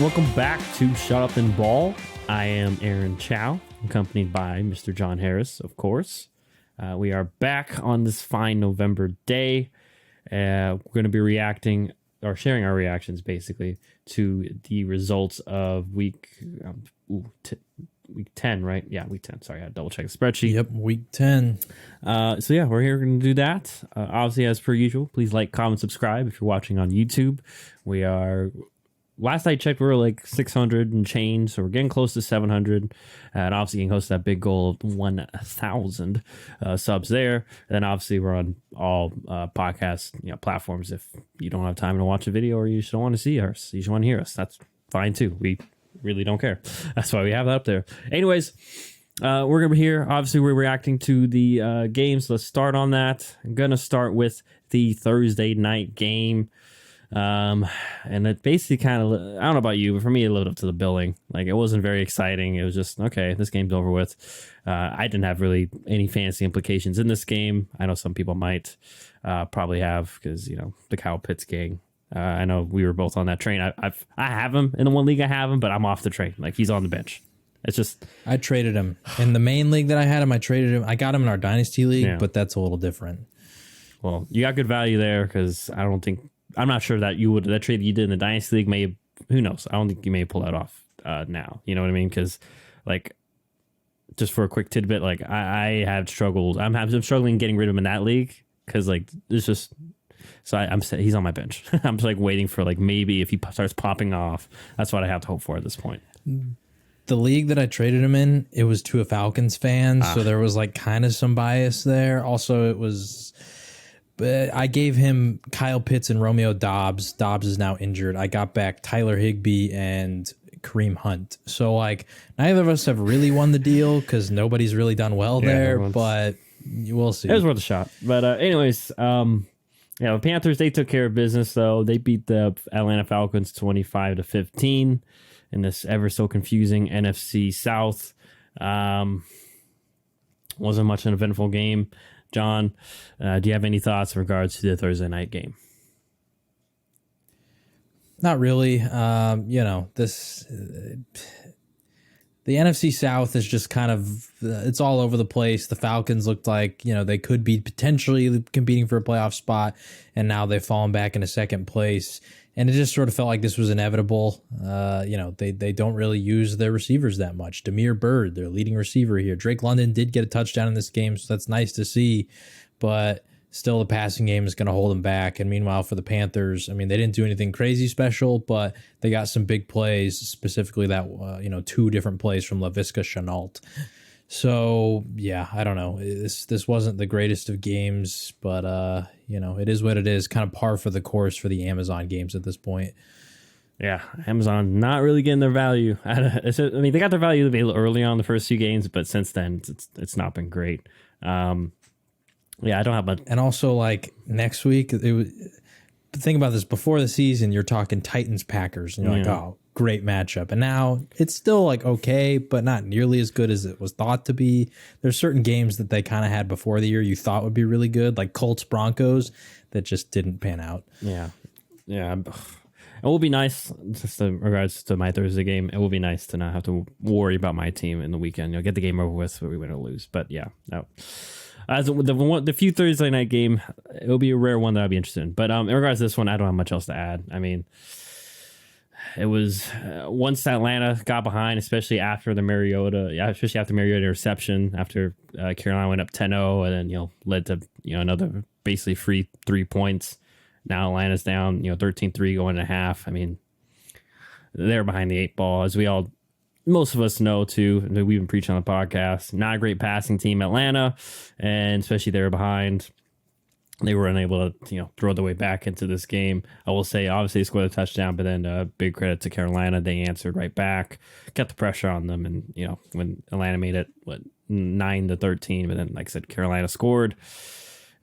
Welcome back to Shut Up and Ball. I am Aaron Chow, accompanied by Mr. John Harris, of course. We are back on this fine November day. We're going to be reacting or sharing our reactions basically to the results of week 10, right? Yeah, week 10. Sorry, I had to double check the spreadsheet. Yep, week 10. So yeah, we're here going to do that. Obviously, as per usual, please like, comment, subscribe if you're watching on YouTube. We are... Last I checked, we were like 600 and change, so we're getting close to 700, and obviously getting close to that big goal of 1,000 subs there. And then obviously we're on all podcast platforms. If you don't have time to watch a video or you just don't want to see us, you just want to hear us, that's fine too. We really don't care. That's why we have that up there. Anyways, we're gonna be here. Obviously, we're reacting to the games. Let's start on that. I'm gonna start with the Thursday night game. And it basically kind of, I don't know about you, but for me, it lived up to the billing. Like, it wasn't very exciting. It was just, okay, this game's over with. I didn't have really any fantasy implications in this game. I know some people might probably have, because, the Kyle Pitts gang. I know we were both on that train. I have him in the one league. I have him, but I'm off the train. Like, he's on the bench. It's just, I traded him in the main league that I had him. I traded him. I got him in our dynasty league, but that's a little different. Well, you got good value there, because I'm not sure that that trade you did in the Dynasty League may, who knows? I don't think you may pull that off now. You know what I mean? Because, like, just for a quick tidbit, like, I have struggled. I'm struggling getting rid of him in that league because, like, it's just. So he's on my bench. I'm just, like, waiting for, like, maybe if he starts popping off, that's what I have to hope for at this point. The league that I traded him in, it was to a Falcons fan, so there was, like, kind of some bias there. Also, it was. But I gave him Kyle Pitts and Romeo Dobbs. Dobbs is now injured. I got back Tyler Higbee and Kareem Hunt. So, like, neither of us have really won the deal because nobody's really done well there, but we'll see. It was worth a shot. But anyways, the Panthers, they took care of business, though. They beat the Atlanta Falcons 25-15 in this ever so confusing NFC South. Wasn't much an eventful game. John, do you have any thoughts in regards to the Thursday night game? Not really. The NFC South is just kind of, it's all over the place. The Falcons looked like, they could be potentially competing for a playoff spot, and now they've fallen back into second place. And it just sort of felt like this was inevitable. They don't really use their receivers that much. Damiere Byrd, their leading receiver here. Drake London did get a touchdown in this game, so that's nice to see. But still, the passing game is going to hold them back. And meanwhile, for the Panthers, I mean, they didn't do anything crazy special, but they got some big plays, specifically that, 2 different plays from Laviska Shenault. So, yeah, I don't know. This wasn't the greatest of games, but, it is what it is. Kind of par for the course for the Amazon games at this point. Yeah, Amazon not really getting their value. They got their value early on the first 2 games, but since then, it's not been great. Yeah, I don't have much. And also, like, next week, think about this. Before the season, you're talking Titans-Packers, and you're like, oh, great matchup. And now it's still, like, okay, but not nearly as good as it was thought to be. There's certain games that they kind of had before the year you thought would be really good, like Colts-Broncos, that just didn't pan out. Yeah. It will be nice, just in regards to my Thursday game, it will be nice to not have to worry about my team in the weekend. Get the game over with so we win or lose. But, yeah, no. As the few Thursday night game, it'll be a rare one that I'll be interested in. But in regards to this one, I don't have much else to add. I mean, it was once Atlanta got behind, especially after Mariota interception, after Carolina went up 10-0 and then led to another basically free 3 points. Now Atlanta's down 13-3 going to half. I mean, they're behind the 8 ball, as most of us know too. We've been preaching on the podcast. Not a great passing team, Atlanta, and especially they were behind. They were unable to throw their way back into this game. I will say, obviously, they scored a touchdown, but then big credit to Carolina. They answered right back, kept the pressure on them, and when Atlanta made it 9-13, but then like I said, Carolina scored.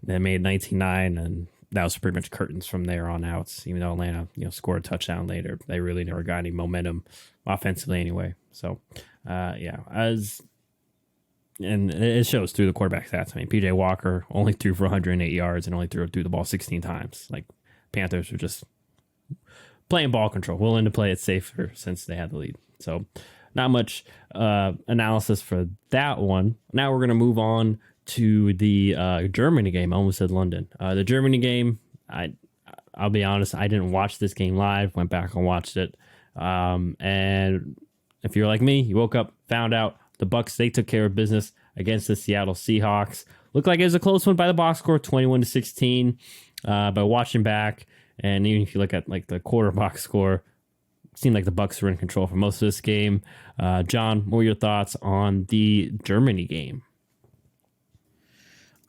They made 19-9, and that was pretty much curtains from there on out. Even though Atlanta scored a touchdown later, they really never got any momentum offensively anyway. So and it shows through the quarterback stats. I mean, PJ Walker only threw for 108 yards and only threw the ball 16 times. Like, Panthers were just playing ball control, willing to play it safer since they had the lead. So not much analysis for that one. Now we're going to move on to the Germany game. I almost said London. The Germany game, I'll be honest, I didn't watch this game live. Went back and watched it. And if you're like me, you woke up, found out the Bucs, they took care of business against the Seattle Seahawks. Looked like it was a close one by the box score, 21-16. But watching back, and even if you look at like the quarter box score, it seemed like the Bucs were in control for most of this game. John, what were your thoughts on the Germany game?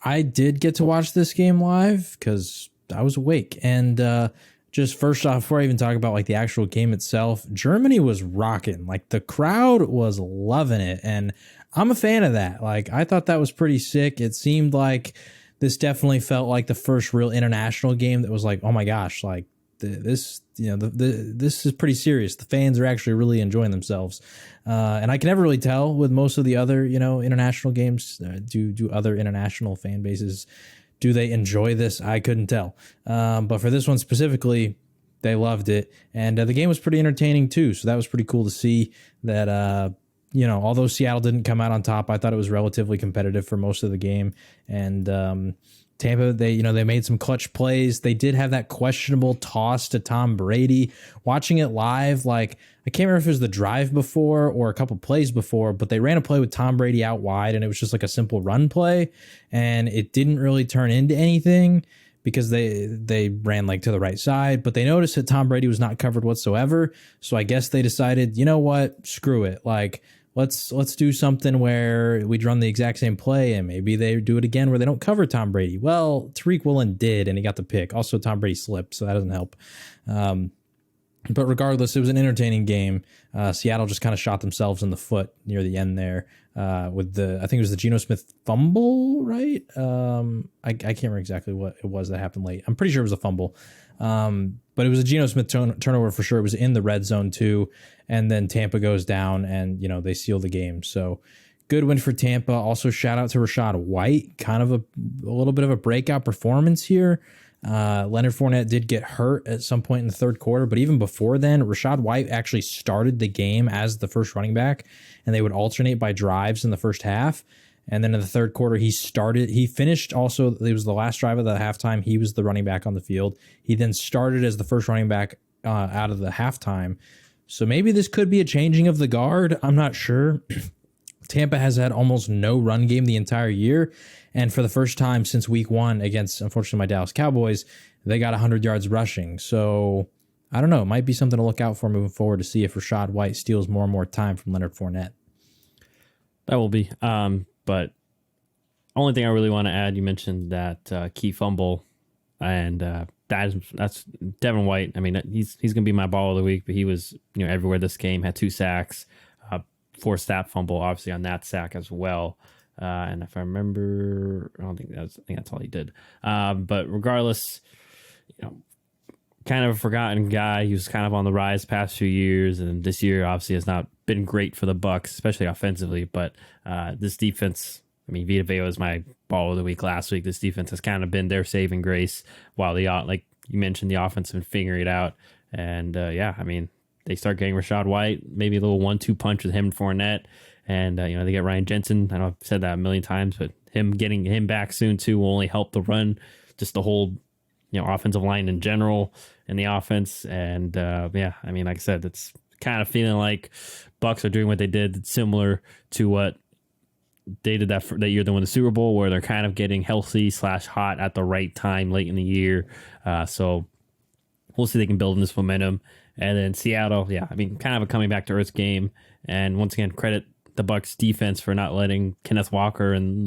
I did get to watch this game live because I was awake. And just first off, before I even talk about like the actual game itself, Germany was rocking. Like the crowd was loving it. And I'm a fan of that. Like I thought that was pretty sick. It seemed like this definitely felt like the first real international game that was like, oh my gosh, like this is pretty serious. The fans are actually really enjoying themselves. And I can never really tell with most of the other, international games. Do other international fan bases, do they enjoy this? I couldn't tell. But for this one specifically, they loved it. And the game was pretty entertaining too. So that was pretty cool to see that, although Seattle didn't come out on top, I thought it was relatively competitive for most of the game. And Tampa, they made some clutch plays. They did have that questionable toss to Tom Brady. Watching it live, like I can't remember if it was the drive before or a couple plays before, but they ran a play with Tom Brady out wide, and it was just like a simple run play, and it didn't really turn into anything because they ran like to the right side, but they noticed that Tom Brady was not covered whatsoever. So I guess they decided, you know what, screw it, like. Let's do something where we'd run the exact same play, and maybe they do it again where they don't cover Tom Brady. Well, Tariq Woolen did, and he got the pick. Also, Tom Brady slipped, so that doesn't help. But regardless, it was an entertaining game. Seattle just kind of shot themselves in the foot near the end there with I think it was the Geno Smith fumble, right? I can't remember exactly what it was that happened late. I'm pretty sure it was a fumble. But it was a Geno Smith turnover for sure. It was in the red zone too. And then Tampa goes down and, they seal the game. So good win for Tampa. Also shout out to Rachaad White, kind of a little bit of a breakout performance here. Leonard Fournette did get hurt at some point in the third quarter, but even before then, Rachaad White actually started the game as the first running back, and they would alternate by drives in the first half. And then in the third quarter, he finished also, it was the last drive of the halftime. He was the running back on the field. He then started as the first running back out of the halftime. So maybe this could be a changing of the guard. I'm not sure. Tampa has had almost no run game the entire year. And for the first time since week one against, unfortunately, my Dallas Cowboys, they got 100 yards rushing. So I don't know. It might be something to look out for moving forward to see if Rachaad White steals more and more time from Leonard Fournette. That will be. But only thing I really want to add, you mentioned that key fumble, and that's Devin White. I mean, he's going to be my ball of the week, but he was everywhere this game. Had 2 sacks, forced that fumble, obviously on that sack as well. And if I remember, I think that's all he did. But regardless, kind of a forgotten guy. He was kind of on the rise past few years, and this year obviously has not been great for the Bucs, especially offensively. But this defense, I mean, Vita Vea was my ball of the week last week. This defense has kind of been their saving grace, while like you mentioned, the offense has been figuring it out. And I mean, they start getting Rachaad White, maybe a little 1-2 punch with him and Fournette, and they get Ryan Jensen. I know I've said that a million times, but getting him back soon too will only help the run, just the whole offensive line in general and the offense. And I mean, like I said, it's kind of feeling like Bucs are doing what they did, similar to what they did that year they won the Super Bowl, where they're kind of getting healthy/hot at the right time late in the year. So we'll see if they can build on this momentum. And then Seattle, I mean, kind of a coming back to earth game. And once again, credit the Bucs defense for not letting Kenneth Walker and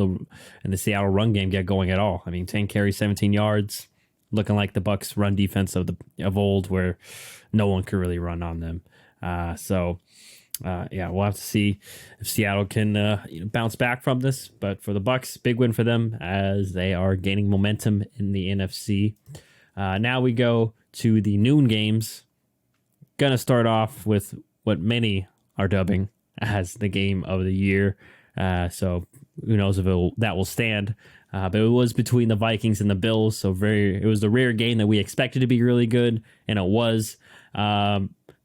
the Seattle run game get going at all. I mean, 10 carries, 17 yards, looking like the Bucs run defense of old, where no one could really run on them. We'll have to see if Seattle can bounce back from this. But for the Bucs, big win for them as they are gaining momentum in the NFC. Now we go to the noon games. Gonna start off with what many are dubbing as the game of the year. So who knows if that will stand. But it was between the Vikings and the Bills. So it was the rare game that we expected to be really good, and it was.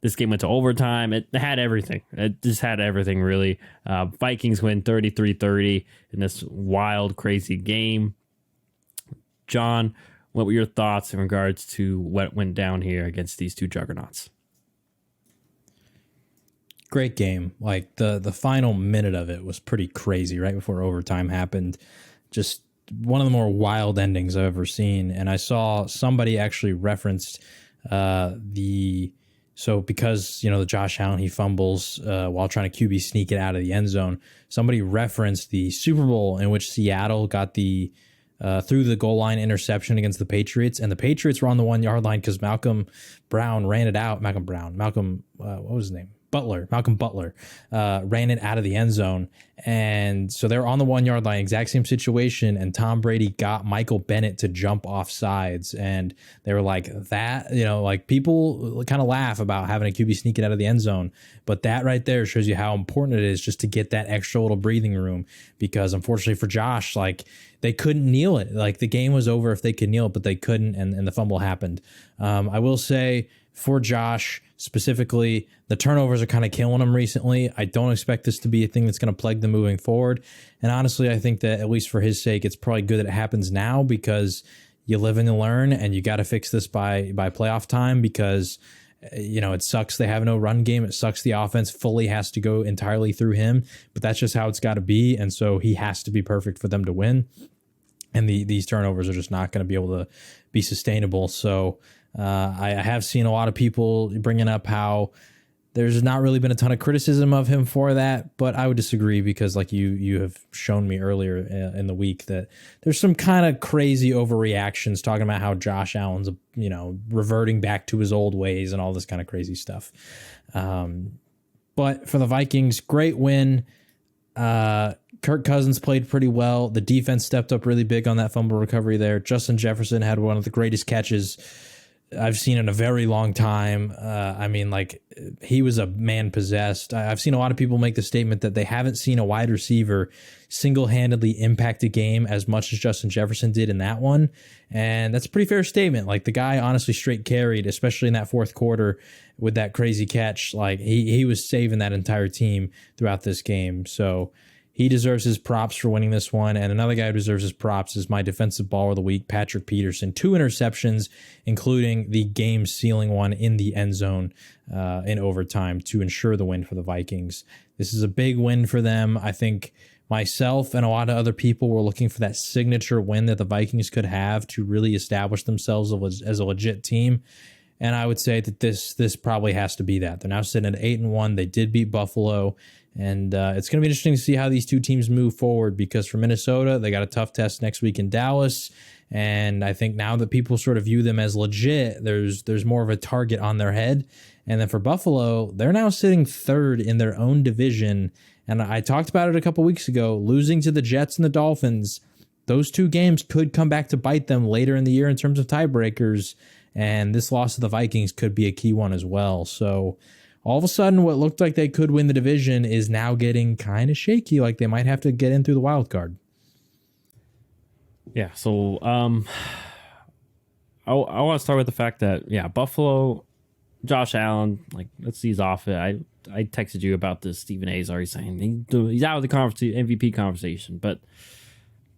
This game went to overtime. It had everything. It just had everything, really. Vikings win 33-30 in this wild, crazy game. John, what were your thoughts in regards to what went down here against these two juggernauts? Great game. Like the final minute of it was pretty crazy right before overtime happened. Just one of the more wild endings I've ever seen. And I saw somebody actually referenced because, the Josh Allen, he fumbles while trying to QB sneak it out of the end zone. Somebody referenced the Super Bowl in which Seattle got the through the goal line interception against the Patriots, and the Patriots were on the 1 yard line because Malcolm Brown ran it out. What was his name? Malcolm Butler ran it out of the end zone. And so they're on the 1 yard line, exact same situation. And Tom Brady got Michael Bennett to jump off sides. And they were like that, like people kind of laugh about having a QB sneak it out of the end zone. But that right there shows you how important it is just to get that extra little breathing room, because unfortunately for Josh, like they couldn't kneel it. Like the game was over if they could kneel it, but they couldn't. And the fumble happened. I will say, for Josh specifically, the turnovers are kind of killing him recently. I don't expect this to be a thing that's going to plague them moving forward. And honestly, I think that at least for his sake, it's probably good that it happens now, because you live and you learn, and you got to fix this by playoff time, because it sucks they have no run game. It sucks the offense fully has to go entirely through him, but that's just how it's got to be. And so he has to be perfect for them to win. And these turnovers are just not going to be able to be sustainable. So I have seen a lot of people bringing up how there's not really been a ton of criticism of him for that, but I would disagree, because like you have shown me earlier in the week that there's some kind of crazy overreactions talking about how Josh Allen's, reverting back to his old ways and all this kind of crazy stuff. But for the Vikings, great win. Kirk Cousins played pretty well. The defense stepped up really big on that fumble recovery there. Justin Jefferson had one of the greatest catches I've seen in a very long time. He was a man possessed. I've seen a lot of people make the statement that they haven't seen a wide receiver single-handedly impact a game as much as Justin Jefferson did in that one. And that's a pretty fair statement. Like the guy honestly straight carried, especially in that fourth quarter with that crazy catch. Like he was saving that entire team throughout this game. So he deserves his props for winning this one. And another guy who deserves his props is my defensive baller of the week, Patrick Peterson. 2 interceptions, including the game-sealing one in the end zone in overtime to ensure the win for the Vikings. This is a big win for them. I think myself and a lot of other people were looking for that signature win that the Vikings could have to really establish themselves as a legit team. And I would say that this probably has to be that. They're now sitting at 8-1. They did beat Buffalo. And it's going to be interesting to see how these two teams move forward, because for Minnesota, they got a tough test next week in Dallas. And I think now that people sort of view them as legit, there's more of a target on their head. And then for Buffalo, they're now sitting 3rd in their own division. And I talked about it a couple weeks ago, losing to the Jets and the Dolphins. Those 2 games could come back to bite them later in the year in terms of tiebreakers. And this loss to the Vikings could be a key one as well. So all of a sudden, what looked like they could win the division is now getting kind of shaky, like they might have to get in through the wild card. Yeah, so I want to start with the fact that, Buffalo, Josh Allen, like, let's ease off it. I texted you about this. Stephen A is already saying he's out of the MVP conversation, but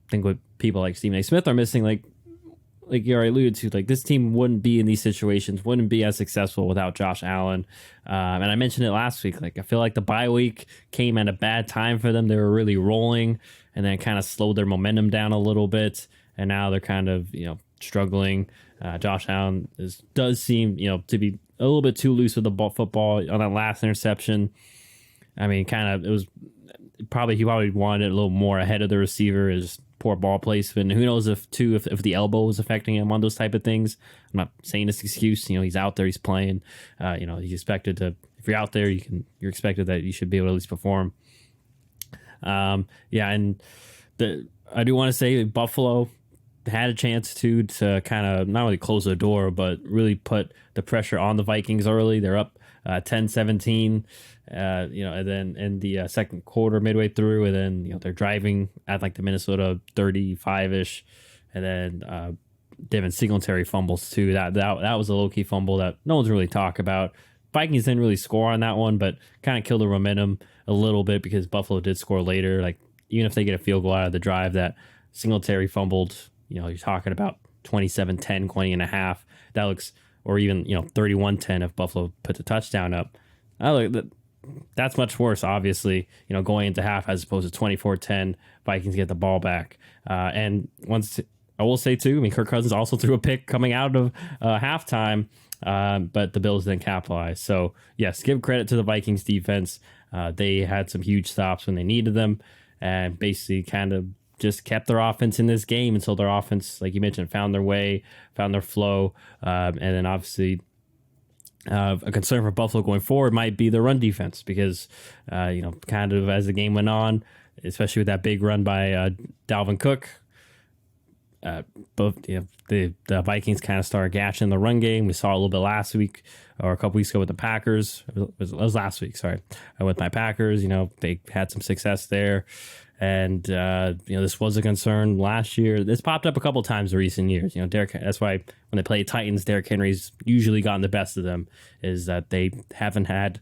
I think what people like Stephen A. Smith are missing, like you already alluded to, like this team wouldn't be in these situations, wouldn't be as successful without Josh Allen. And I mentioned it last week. Like I feel like the bye week came at a bad time for them. They were really rolling, and then kind of slowed their momentum down a little bit. And now they're kind of struggling. Josh Allen does seem to be a little bit too loose with the football on that last interception. I mean, he probably wanted it a little more ahead of the receiver. Is poor ball placement. Who knows if the elbow is affecting him on those type of things. I'm not saying this excuse. He's out there, he's playing. He's expected to. If you're out there, you're expected that you should be able to at least perform. And I do want to say Buffalo had a chance to kind of not only close the door, but really put the pressure on the Vikings early. They're up 10-17. And then in the second quarter, midway through, and then they're driving at like the Minnesota 35-ish, and then Devin Singletary fumbles too. That was a low key fumble that no one's really talk about. Vikings didn't really score on that one, but kind of killed the momentum a little bit because Buffalo did score later. Like even if they get a field goal out of the drive that Singletary fumbled, you're talking about 27-10 going in a half. That looks, or even 31-10 if Buffalo puts a touchdown up. That's much worse, obviously, going into half as opposed to 24-10. Vikings get the ball back. And once I will say, too, Kirk Cousins also threw a pick coming out of halftime, but the Bills didn't capitalize. So, yes, give credit to the Vikings defense. They had some huge stops when they needed them and basically kind of just kept their offense in this game until their offense, like you mentioned, found their way, found their flow. And then, obviously, a concern for Buffalo going forward might be the run defense because, kind of as the game went on, especially with that big run by Dalvin Cook, the Vikings kind of started gashing the run game. We saw a little bit last week or a couple weeks ago with the Packers. It was last week, sorry. With my Packers, they had some success there. And, this was a concern last year. This popped up a couple times in recent years. That's why when they play Titans, Derrick Henry's usually gotten the best of them, is that they haven't had.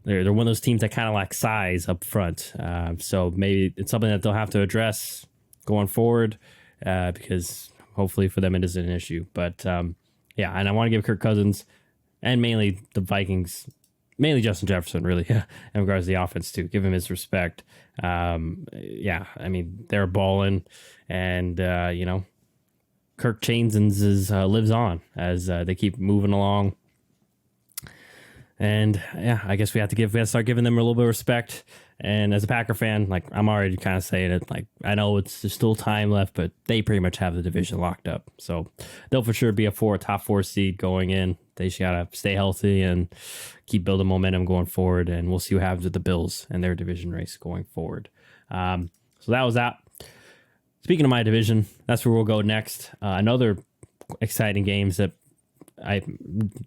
They're one of those teams that kind of lack size up front. So maybe it's something that they'll have to address going forward because hopefully for them it isn't an issue. But, and I want to give Kirk Cousins and mainly the Vikings, mainly Justin Jefferson, really, in regards to the offense, too. Give him his respect. They're balling, and, Kirk Chainzens lives on as they keep moving along. And, I guess we have to start giving them a little bit of respect. And as a Packer fan, I'm already kind of saying it. I know there's still time left, but they pretty much have the division locked up. So they'll for sure be a top four seed going in. They just got to stay healthy and keep building momentum going forward. And we'll see what happens with the Bills and their division race going forward. So that was that. Speaking of my division, that's where we'll go next. Another exciting games that I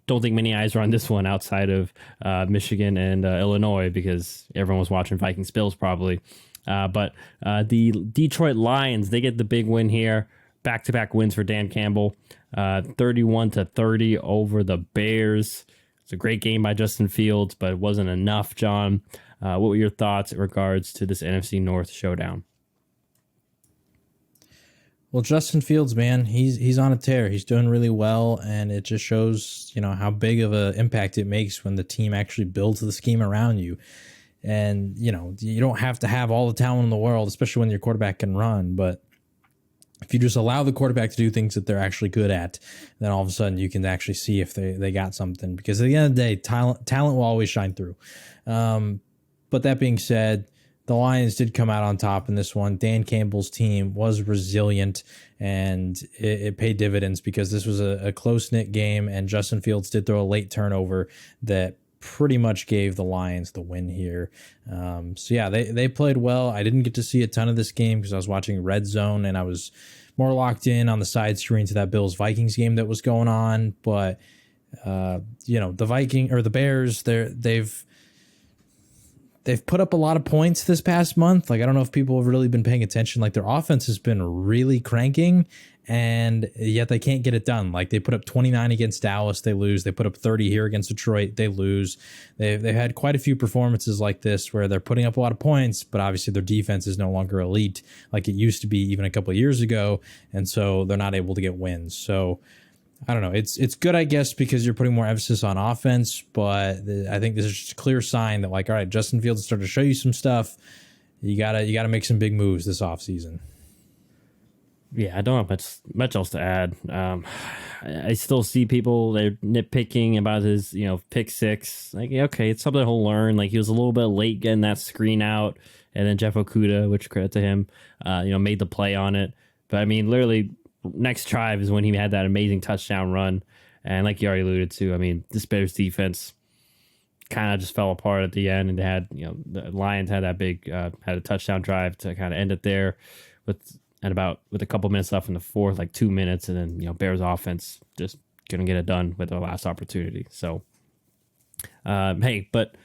don't think many eyes are on this one outside of Michigan and Illinois because everyone was watching Vikings Bills probably. But the Detroit Lions, they get the big win here. Back-to-back wins for Dan Campbell. 31-30 over the Bears. It's a great game by Justin Fields, but it wasn't enough, John. What were your thoughts in regards to this NFC North showdown? Well, Justin Fields, man, he's on a tear. He's doing really well, and it just shows, how big of an impact it makes when the team actually builds the scheme around you. And, you don't have to have all the talent in the world, especially when your quarterback can run. But if you just allow the quarterback to do things that they're actually good at, then all of a sudden you can actually see if they got something. Because at the end of the day, talent will always shine through. But that being said, the Lions did come out on top in this one. Dan Campbell's team was resilient, and it paid dividends because this was a close-knit game, and Justin Fields did throw a late turnover that pretty much gave the Lions the win here. They played well. I didn't get to see a ton of this game because I was watching Red Zone, and I was more locked in on the side screen to that Bills-Vikings game that was going on. But, the Bears, they've put up a lot of points this past month. I don't know if people have really been paying attention. Their offense has been really cranking, and yet they can't get it done. They put up 29 against Dallas, they lose. They put up 30 here against Detroit, they lose. They've had quite a few performances like this where they're putting up a lot of points, but obviously their defense is no longer elite like it used to be even a couple of years ago, and so they're not able to get wins. So I don't know. It's good, I guess, because you're putting more emphasis on offense, but I think this is just a clear sign that, all right, Justin Fields started to show you some stuff. You gotta make some big moves this offseason. Yeah, I don't have much else to add. I still see people, they're nitpicking about his, pick six. Okay, it's something he'll learn. He was a little bit late getting that screen out, and then Jeff Okudah, which credit to him, made the play on it. But literally, next drive is when he had that amazing touchdown run. And like you already alluded to, this Bears defense kind of just fell apart at the end, and they had, the Lions had that big, had a touchdown drive to kind of end it there with a couple minutes left in the fourth, 2 minutes. And then, Bears offense just couldn't get it done with their last opportunity. So, but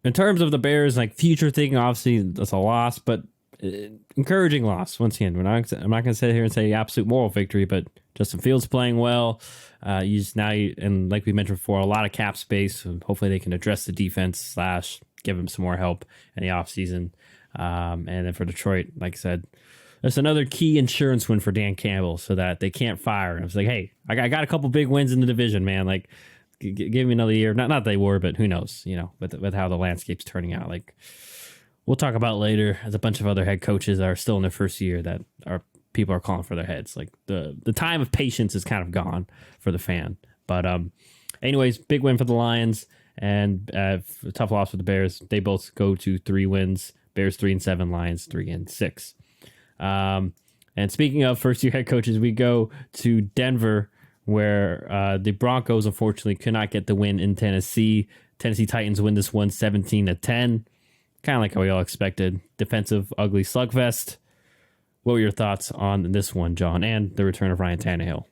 in terms of the Bears, future thinking, obviously that's a loss, but encouraging loss. Once again, I'm not going to sit here and say absolute moral victory, but Justin Fields playing well. And like we mentioned before, a lot of cap space. And hopefully they can address the defense / give him some more help in the offseason. And then for Detroit, like I said, that's another key insurance win for Dan Campbell so that they can't fire him. It's like, hey, I got a couple big wins in the division, man. Like, give me another year. Not that they were, but who knows, with how the landscape's turning out. Like, we'll talk about later. There's a bunch of other head coaches that are still in their first year that people are calling for their heads. Like, the time of patience is kind of gone for the fan. But anyways, big win for the Lions and tough loss for the Bears. They both go to 3 wins. Bears 3-7, Lions 3-6. And speaking of first-year head coaches, we go to Denver, where the Broncos unfortunately could not get the win in Tennessee. Tennessee Titans win this one 17-10. Kind of like how we all expected. Defensive, ugly slugfest. What were your thoughts on this one, John, and the return of Ryan Tannehill?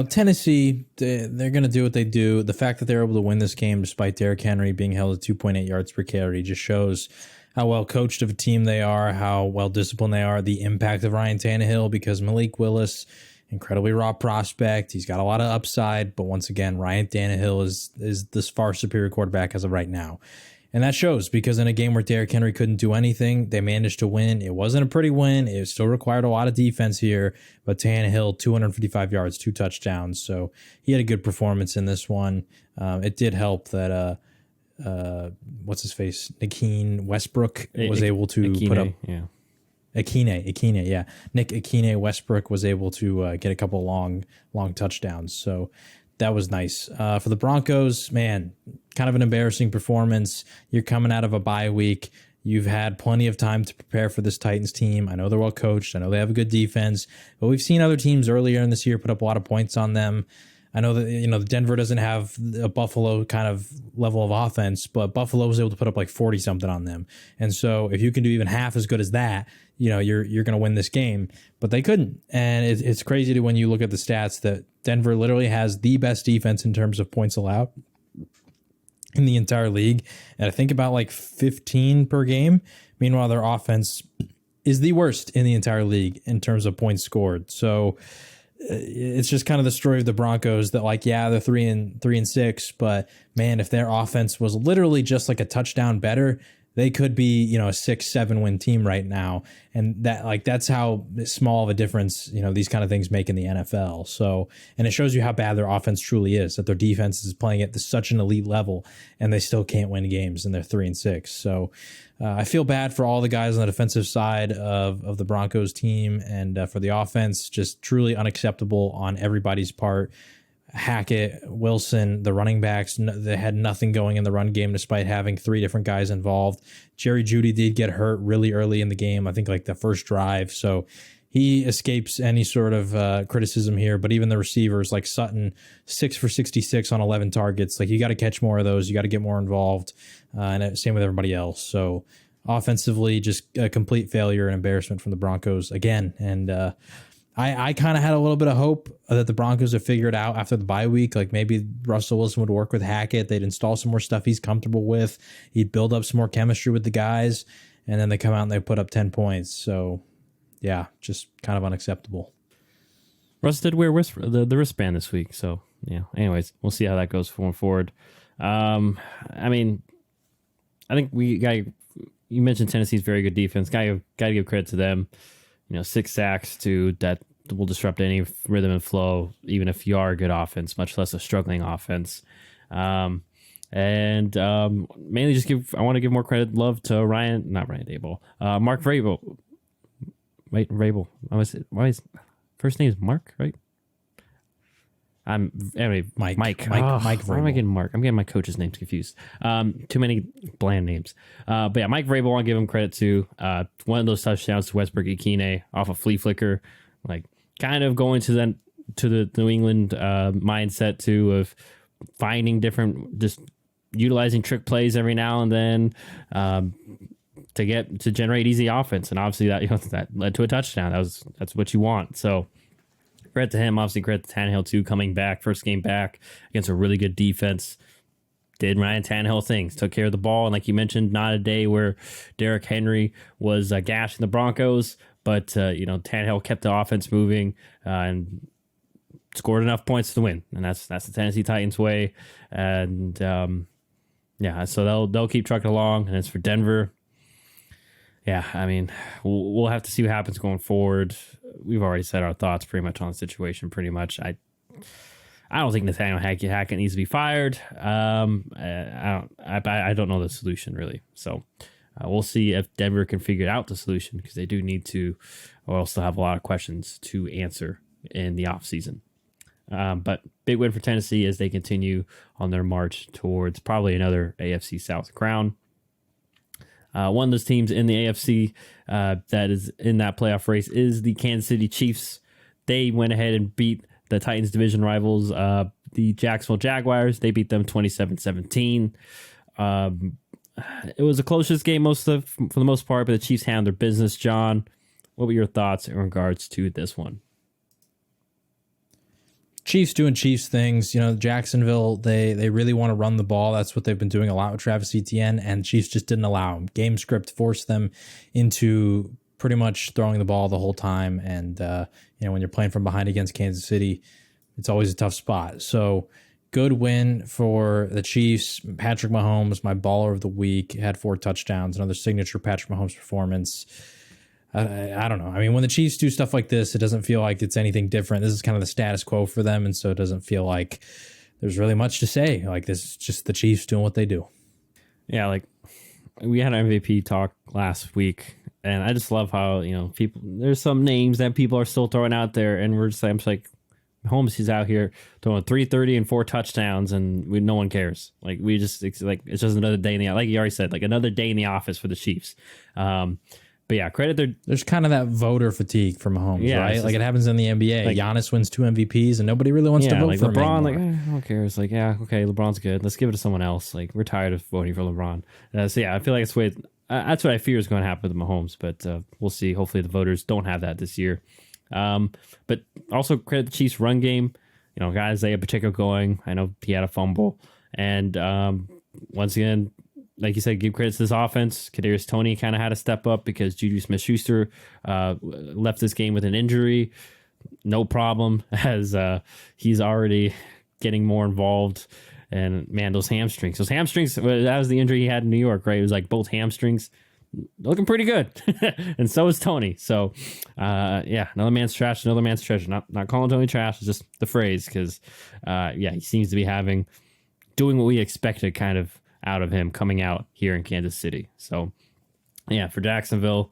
Tennessee, they're going to do what they do. The fact that they're able to win this game despite Derrick Henry being held at 2.8 yards per carry just shows how well coached of a team they are, how well disciplined they are, the impact of Ryan Tannehill, because Malik Willis, incredibly raw prospect. He's got a lot of upside, but once again, Ryan Tannehill is this far superior quarterback as of right now. And that shows because in a game where Derrick Henry couldn't do anything, they managed to win. It wasn't a pretty win. It still required a lot of defense here, but Tannehill, 255 yards, 2 touchdowns. So he had a good performance in this one. It did help that, what's his face? Nakeen Westbrook was able to put up. Yeah. Akine, yeah. Nick Akine Westbrook was able to get a couple long touchdowns. So that was nice. For the Broncos, man, kind of an embarrassing performance. You're coming out of a bye week. You've had plenty of time to prepare for this Titans team. I know they're well coached. I know they have a good defense, but we've seen other teams earlier in this year put up a lot of points on them. I know that, Denver doesn't have a Buffalo kind of level of offense, but Buffalo was able to put up like 40 something on them. And so if you can do even half as good as that, you're going to win this game, but they couldn't. And it's crazy to when you look at the stats that Denver literally has the best defense in terms of points allowed in the entire league. And I think about like 15 per game. Meanwhile, their offense is the worst in the entire league in terms of points scored. So it's just kind of the story of the Broncos that, like, yeah, they're 3-6, but man, if their offense was literally just like a touchdown better, they could be, a 6-7 win team right now. And that's how small of a difference, these kind of things make in the NFL. So, and it shows you how bad their offense truly is, that their defense is playing at such an elite level and they still can't win games and they're 3-6. So I feel bad for all the guys on the defensive side of the Broncos team, and for the offense, just truly unacceptable on everybody's part. Hackett, Wilson, the running backs, they had nothing going in the run game despite having 3 different guys involved. Jerry Jeudy did get hurt really early in the game, I think like the first drive. So he escapes any sort of criticism here. But even the receivers like Sutton, 6 for 66 on 11 targets. Like, you got to catch more of those. You got to get more involved. And same with everybody else. So offensively, just a complete failure and embarrassment from the Broncos again. And I kind of had a little bit of hope that the Broncos would figure it out after the bye week. Like, maybe Russell Wilson would work with Hackett. They'd install some more stuff he's comfortable with. He'd build up some more chemistry with the guys. And then they come out and they put up 10 points. So, yeah, just kind of unacceptable. Russ did wear the wristband this week. So, yeah. Anyways, we'll see how that goes going forward. I think you mentioned Tennessee's very good defense. Got to give credit to them. 6 sacks that will disrupt any rhythm and flow, even if you are a good offense, much less a struggling offense. Mainly I want to give more love to not Ryan Daboll, Mark Vrabel. Wait, Vrabel. Why is first name is Mark, right? Mike. Mike Vrabel. Why am I getting Mark? I'm getting my coach's names confused. Too many bland names. But yeah, Mike Vrabel, I want to give him credit to. One of those touchdowns to Westbrook Ikine off a flea flicker, like kind of going to the New England mindset too of finding different, just utilizing trick plays every now and then to generate easy offense, and obviously that led to a touchdown. That's what you want. So. Credit to him, obviously credit to Tannehill too, coming back, first game back against a really good defense. did Ryan Tannehill things, took care of the ball. And like you mentioned, not a day where Derrick Henry was gashing the Broncos, but, Tannehill kept the offense moving and scored enough points to win. And that's the Tennessee Titans way. And, so they'll keep trucking along. And as for Denver, yeah, I mean, we'll have to see what happens going forward. We've already said our thoughts pretty much on the situation. Pretty much, I don't think Nathaniel Hackett needs to be fired. I don't know the solution really. So we'll see if Denver can figure out the solution, because they do need to, or else they'll have a lot of questions to answer in the offseason. But big win for Tennessee as they continue on their march towards probably another AFC South crown. One of those teams in the AFC that is in that playoff race is the Kansas City Chiefs. They went ahead and beat the Titans division rivals, the Jacksonville Jaguars. They beat them 27-17. It was a closest game for the most part, but the Chiefs handled their business. John, what were your thoughts in regards to this one? Chiefs doing Chiefs things. Jacksonville, they really want to run the ball. That's what they've been doing a lot with Travis Etienne, and Chiefs just didn't allow them. Game script forced them into pretty much throwing the ball the whole time. And, when you're playing from behind against Kansas City, it's always a tough spot. So good win for the Chiefs. Patrick Mahomes, my baller of the week, had 4 touchdowns, another signature Patrick Mahomes performance. I don't know. I mean, when the Chiefs do stuff like this, it doesn't feel like it's anything different. This is kind of the status quo for them. And so it doesn't feel like there's really much to say. Like, this is just the Chiefs doing what they do. Yeah, like we had an MVP talk last week, and I just love how, people, there's some names that people are still throwing out there, and I'm just like, Holmes, he's out here throwing 330 and 4 touchdowns, and no one cares. Like, it's just another day in the, like you already said, like another day in the office for the Chiefs. But yeah, there's kind of that voter fatigue from Mahomes, right? Like it happens in the NBA. Like, Giannis wins 2 MVPs and nobody really wants to vote for LeBron, him anymore. No one cares. Like, yeah, okay, LeBron's good. Let's give it to someone else. Like, we're tired of voting for LeBron. So yeah, I feel like that's what I fear is going to happen with Mahomes, but we'll see. Hopefully the voters don't have that this year. But also credit the Chiefs run game. Got Isaiah Pacheco going. I know he had a fumble. And once again, like you said, give credit to this offense. Kadarius Toney kind of had to step up because Juju Smith-Schuster left this game with an injury. No problem, as he's already getting more involved. And man, those hamstrings, that was the injury he had in New York, right? It was like both hamstrings looking pretty good. And so is Toney. So another man's trash, another man's treasure. Not calling Toney trash, it's just the phrase, because he seems to be doing what we expected kind of out of him coming out here in Kansas City. So yeah, for Jacksonville,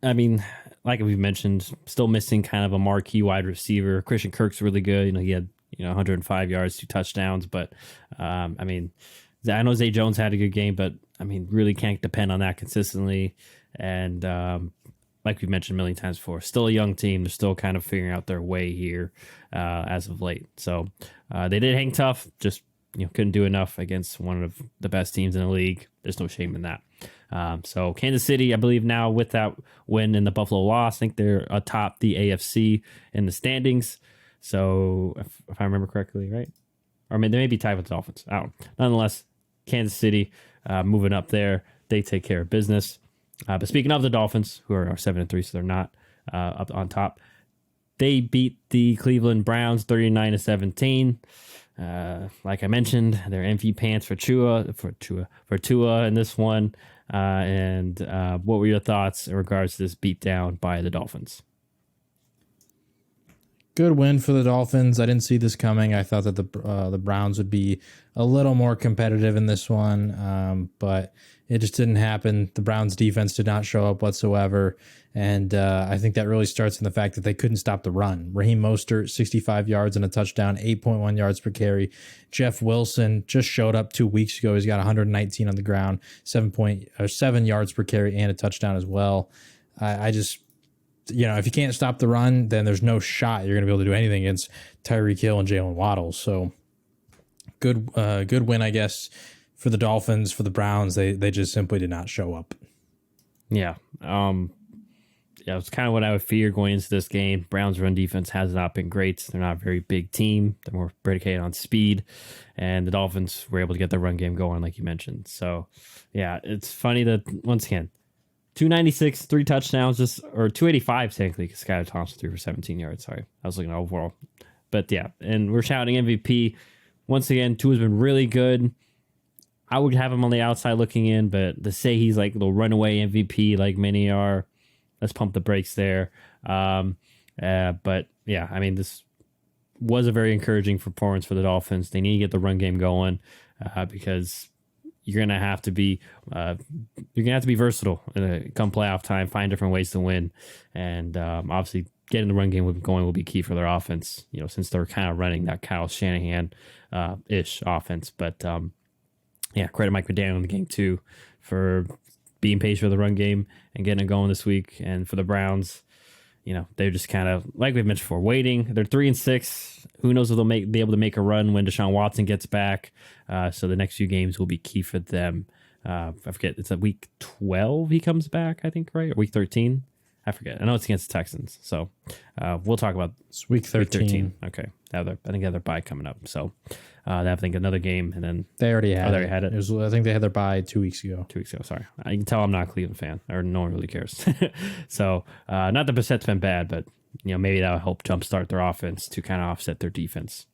I mean, like we've mentioned, still missing kind of a marquee wide receiver. Christian Kirk's really good. He had 105 yards, 2 touchdowns, but I know Zay Jones had a good game, but I mean, really can't depend on that consistently. And like we've mentioned a million times before, still a young team. They're still kind of figuring out their way here as of late. So they did hang tough, just couldn't do enough against one of the best teams in the league. There's no shame in that. So Kansas City, I believe now with that win and the Buffalo loss, I think they're atop the AFC in the standings. So if I remember correctly, right? Or I mean, they may be tied with the Dolphins. I don't know. Nonetheless, Kansas City moving up there. They take care of business. But speaking of the Dolphins, who are 7-3, so they're not up on top, they beat the Cleveland Browns 39-17. Like I mentioned, they're MVP pants for Tua in this one. And what were your thoughts in regards to this beatdown by the Dolphins? Good win for the Dolphins. I didn't see this coming. I thought that the Browns would be a little more competitive in this one, but it just didn't happen. The Browns defense did not show up whatsoever, and I think that really starts in the fact that they couldn't stop the run. Raheem Mostert, 65 yards and a touchdown, 8.1 yards per carry. Jeff Wilson just showed up 2 weeks ago. He's got 119 on the ground, 7 yards per carry and a touchdown as well. I just... if you can't stop the run, then there's no shot you're going to be able to do anything against Tyreek Hill and Jalen Waddle. So good win, I guess, for the Dolphins. For the Browns, they just simply did not show up. Yeah. yeah, it's kind of what I would fear going into this game. Browns' run defense has not been great. They're not a very big team. They're more predicated on speed, and the Dolphins were able to get their run game going, like you mentioned. So, yeah, it's funny that, once again, 296, 3 touchdowns, or 285 technically, because Skylar Thompson threw for 17 yards. Sorry, I was looking at overall. But yeah, and we're shouting MVP. Once again, Tua's been really good. I would have him on the outside looking in, but to say he's like the runaway MVP like many are, let's pump the brakes there. But yeah, I mean, this was a very encouraging performance for the Dolphins. They need to get the run game going because you're gonna have to be versatile come playoff time. Find different ways to win, and obviously getting the run game going will be key for their offense. You know, since they're kind of running that Kyle Shanahan ish offense. But yeah, credit Mike McDaniel in the game too for being patient for the run game and getting it going this week. And for the Browns, you know, they're just kind of, like we've mentioned before, waiting. They're 3-6. Who knows if they'll be able to make a run when Deshaun Watson gets back. So the next few games will be key for them. I forget, it's a week 12 he comes back, I think, right? Or week 13? I forget. I know it's against the Texans. So we'll talk about it's week 13. Okay. I think they have their bye coming up. So they have, I think, another game, and then they already had it. Had it. I think they had their bye 2 weeks ago. 2 weeks ago, sorry. I can tell I'm not a Cleveland fan, or no one really cares. So not that Brissett's been bad, but you know, maybe that'll help jumpstart their offense to kind of offset their defense.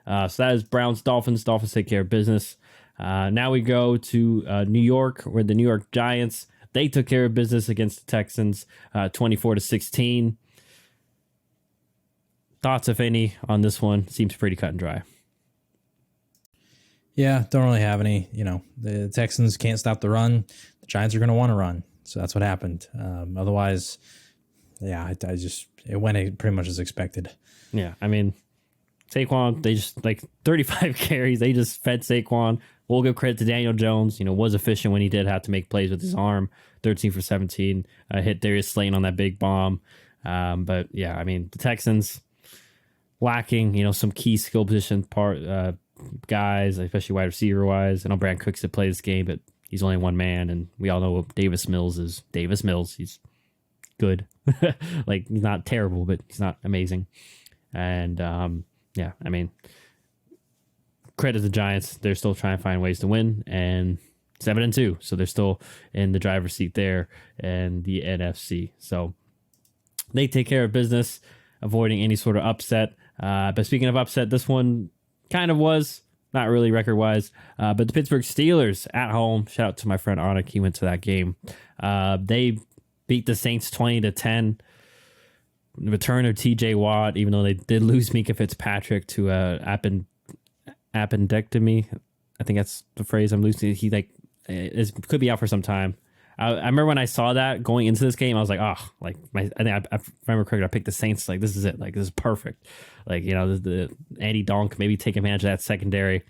So that is Browns, Dolphins. Dolphins take care of business. Now we go to New York, where the New York Giants, they took care of business against the Texans, 24-16. Thoughts, if any, on this one? Seems pretty cut and dry. Yeah, don't really have any. You know, the Texans can't stop the run. The Giants are going to want to run. So that's what happened. Otherwise, yeah, it went pretty much as expected. Yeah, I mean, Saquon, they just, like, 35 carries. They just fed Saquon. We'll give credit to Daniel Jones. You know, was efficient when he did have to make plays with his arm. 13 for 17. Hit Darius Slayton on that big bomb. But, yeah, I mean, the Texans lacking, you know, some key skill position guys, especially wide receiver wise. I know Brandon Cooks to play this game, but he's only one man, and we all know what Davis Mills is. Davis Mills, he's good. Like, he's not terrible, but he's not amazing. And yeah, I mean, credit to the Giants. They're still trying to find ways to win, and 7-2, so they're still in the driver's seat there and the NFC. So they take care of business, avoiding any sort of upset. But speaking of upset, this one kind of was, not really record-wise, but the Pittsburgh Steelers at home. Shout out to my friend Anik. He went to that game. They beat the Saints 20-10. The return of TJ Watt, even though they did lose Mika Fitzpatrick to appendectomy. I think that's the phrase I'm losing. He could be out for some time. I remember when I saw that going into this game, I was like, oh, like I remember correctly, I picked the Saints. Like, this is it. Like, this is perfect. Like, you know, the Andy Donk maybe take advantage of that secondary.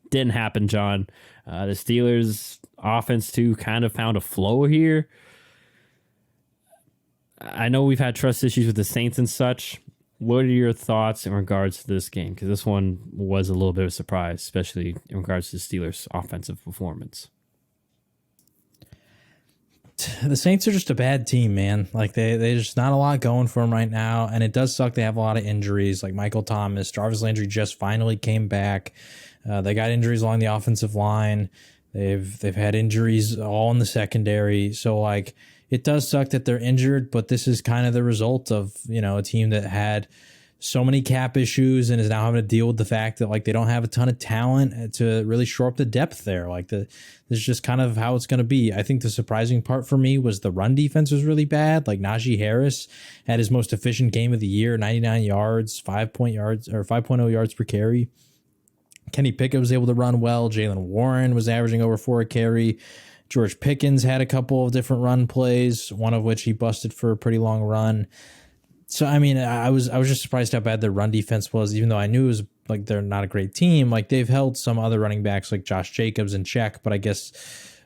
Didn't happen, John. The Steelers offense too kind of found a flow here. I know we've had trust issues with the Saints and such. What are your thoughts in regards to this game? Because this one was a little bit of a surprise, especially in regards to the Steelers' offensive performance. The Saints are just a bad team, man. Like, there's just not a lot going for them right now, and it does suck. They have a lot of injuries, like Michael Thomas. Jarvis Landry just finally came back. They got injuries along the offensive line. They've had injuries all in the secondary. So, like, it does suck that they're injured, but this is kind of the result of, you know, a team that had so many cap issues and is now having to deal with the fact that, like, they don't have a ton of talent to really shore up the depth there. Like, this is just kind of how it's going to be. I think the surprising part for me was the run defense was really bad. Like, Najee Harris had his most efficient game of the year, 99 yards, 5.0 yards per carry. Kenny Pickett was able to run well. Jaylen Warren was averaging over 4 a carry. George Pickens had a couple of different run plays, one of which he busted for a pretty long run. So, I mean, I was just surprised how bad their run defense was, even though I knew it was, like, they're not a great team. Like, they've held some other running backs like Josh Jacobs in check, but I guess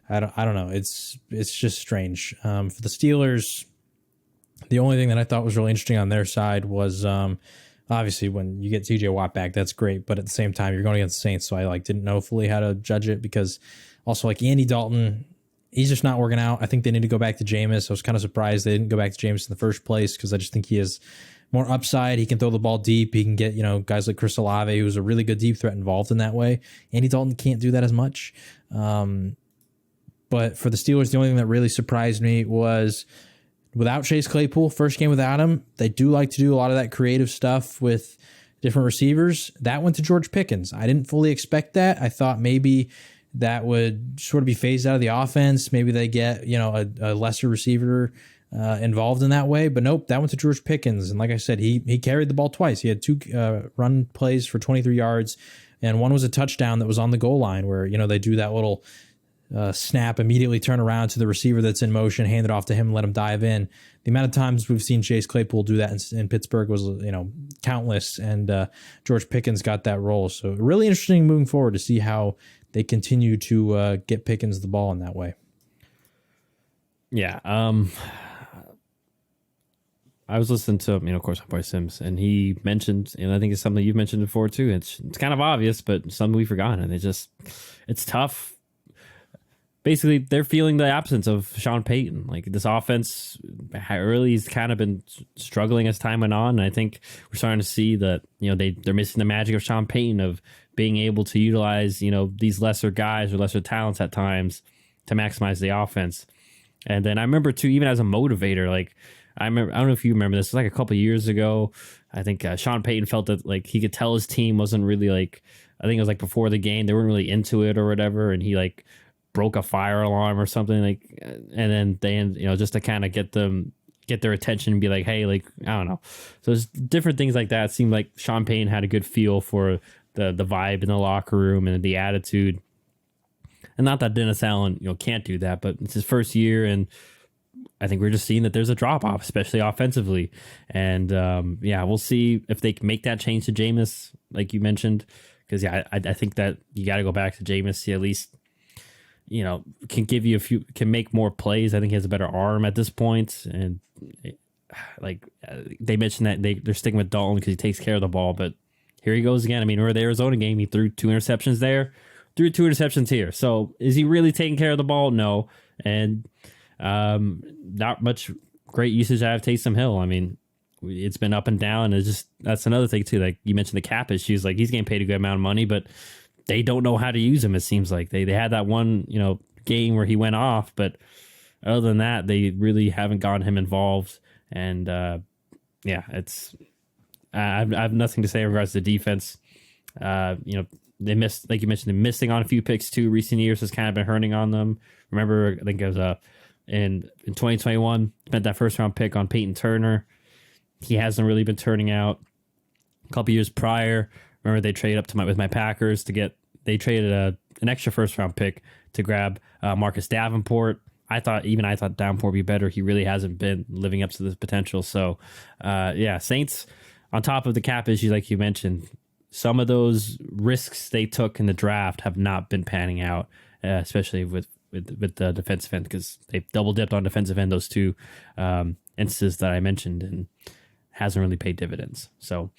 I don't know. It's just strange. For the Steelers, the only thing that I thought was really interesting on their side was obviously when you get TJ Watt back, that's great, but at the same time, you're going against the Saints, so I didn't know fully how to judge it, because also, like, Andy Dalton he's just not working out. I think they need to go back to Jameis. I was kind of surprised they didn't go back to Jameis in the first place because I just think he has more upside. He can throw the ball deep. He can get, guys like Chris Olave, who's a really good deep threat, involved in that way. Andy Dalton can't do that as much. But for the Steelers, the only thing that really surprised me was without Chase Claypool, first game without him, they do like to do a lot of that creative stuff with different receivers. That went to George Pickens. I didn't fully expect that. I thought maybe that would sort of be phased out of the offense. Maybe they get, a lesser receiver involved in that way. But nope, that went to George Pickens. And like I said, he carried the ball twice. He had 2 run plays for 23 yards, and one was a touchdown that was on the goal line where, they do that little snap, immediately turn around to the receiver that's in motion, hand it off to him, let him dive in. The amount of times we've seen Chase Claypool do that in Pittsburgh was, countless, and George Pickens got that role. So really interesting moving forward to see how they continue to get Pickens the ball in that way. Yeah. I was listening to, of course, my boy Sims, and he mentioned, and I think it's something you've mentioned before too. It's kind of obvious, but something we've forgotten. And it's tough. Basically, they're feeling the absence of Sean Payton. Like, this offense early has kind of been struggling as time went on. And I think we're starting to see that, they're missing the magic of Sean Payton, of being able to utilize, these lesser guys or lesser talents at times to maximize the offense. And then I remember too, even as a motivator, like, I don't know if you remember this, it was like a couple of years ago. I think Sean Payton felt that, like, he could tell his team wasn't really, like, I think it was like before the game, they weren't really into it or whatever. And he, like, broke a fire alarm or something, like, and then they, just to kind of get their attention and be like, hey, like, I don't know. So there's different things like that. It seemed like Sean Payton had a good feel for the vibe in the locker room and the attitude. And not that Dennis Allen, can't do that, but it's his first year, and I think we're just seeing that there's a drop off, especially offensively. And we'll see if they can make that change to Jameis, like you mentioned, because I think that you got to go back to Jameis. He at least, can give you can make more plays. I think he has a better arm at this point. And they mentioned that they're sticking with Dalton because he takes care of the ball, but here he goes again. I mean, remember the Arizona game, he threw 2 interceptions there, threw 2 interceptions here. So is he really taking care of the ball? No. And not much great usage out of Taysom Hill. I mean, it's been up and down. That's another thing too. Like you mentioned, the cap issues. Like, he's getting paid a good amount of money, but they don't know how to use him. It seems like they had that one game where he went off, but other than that, they really haven't gotten him involved. And it's I have nothing to say in regards to the defense. They missed, like you mentioned, they're missing on a few picks too. Recent years has kind of been hurting on them. Remember, I think it was in 2021, spent that first round pick on Peyton Turner. He hasn't really been turning out. A couple years prior, remember they traded up with my Packers they traded an extra first round pick to grab Marcus Davenport. I thought Davenport would be better. He really hasn't been living up to this potential. So Saints, on top of the cap issues, like you mentioned, some of those risks they took in the draft have not been panning out, especially with the defensive end, because they've double dipped on defensive end, those 2 instances that I mentioned, and hasn't really paid dividends. So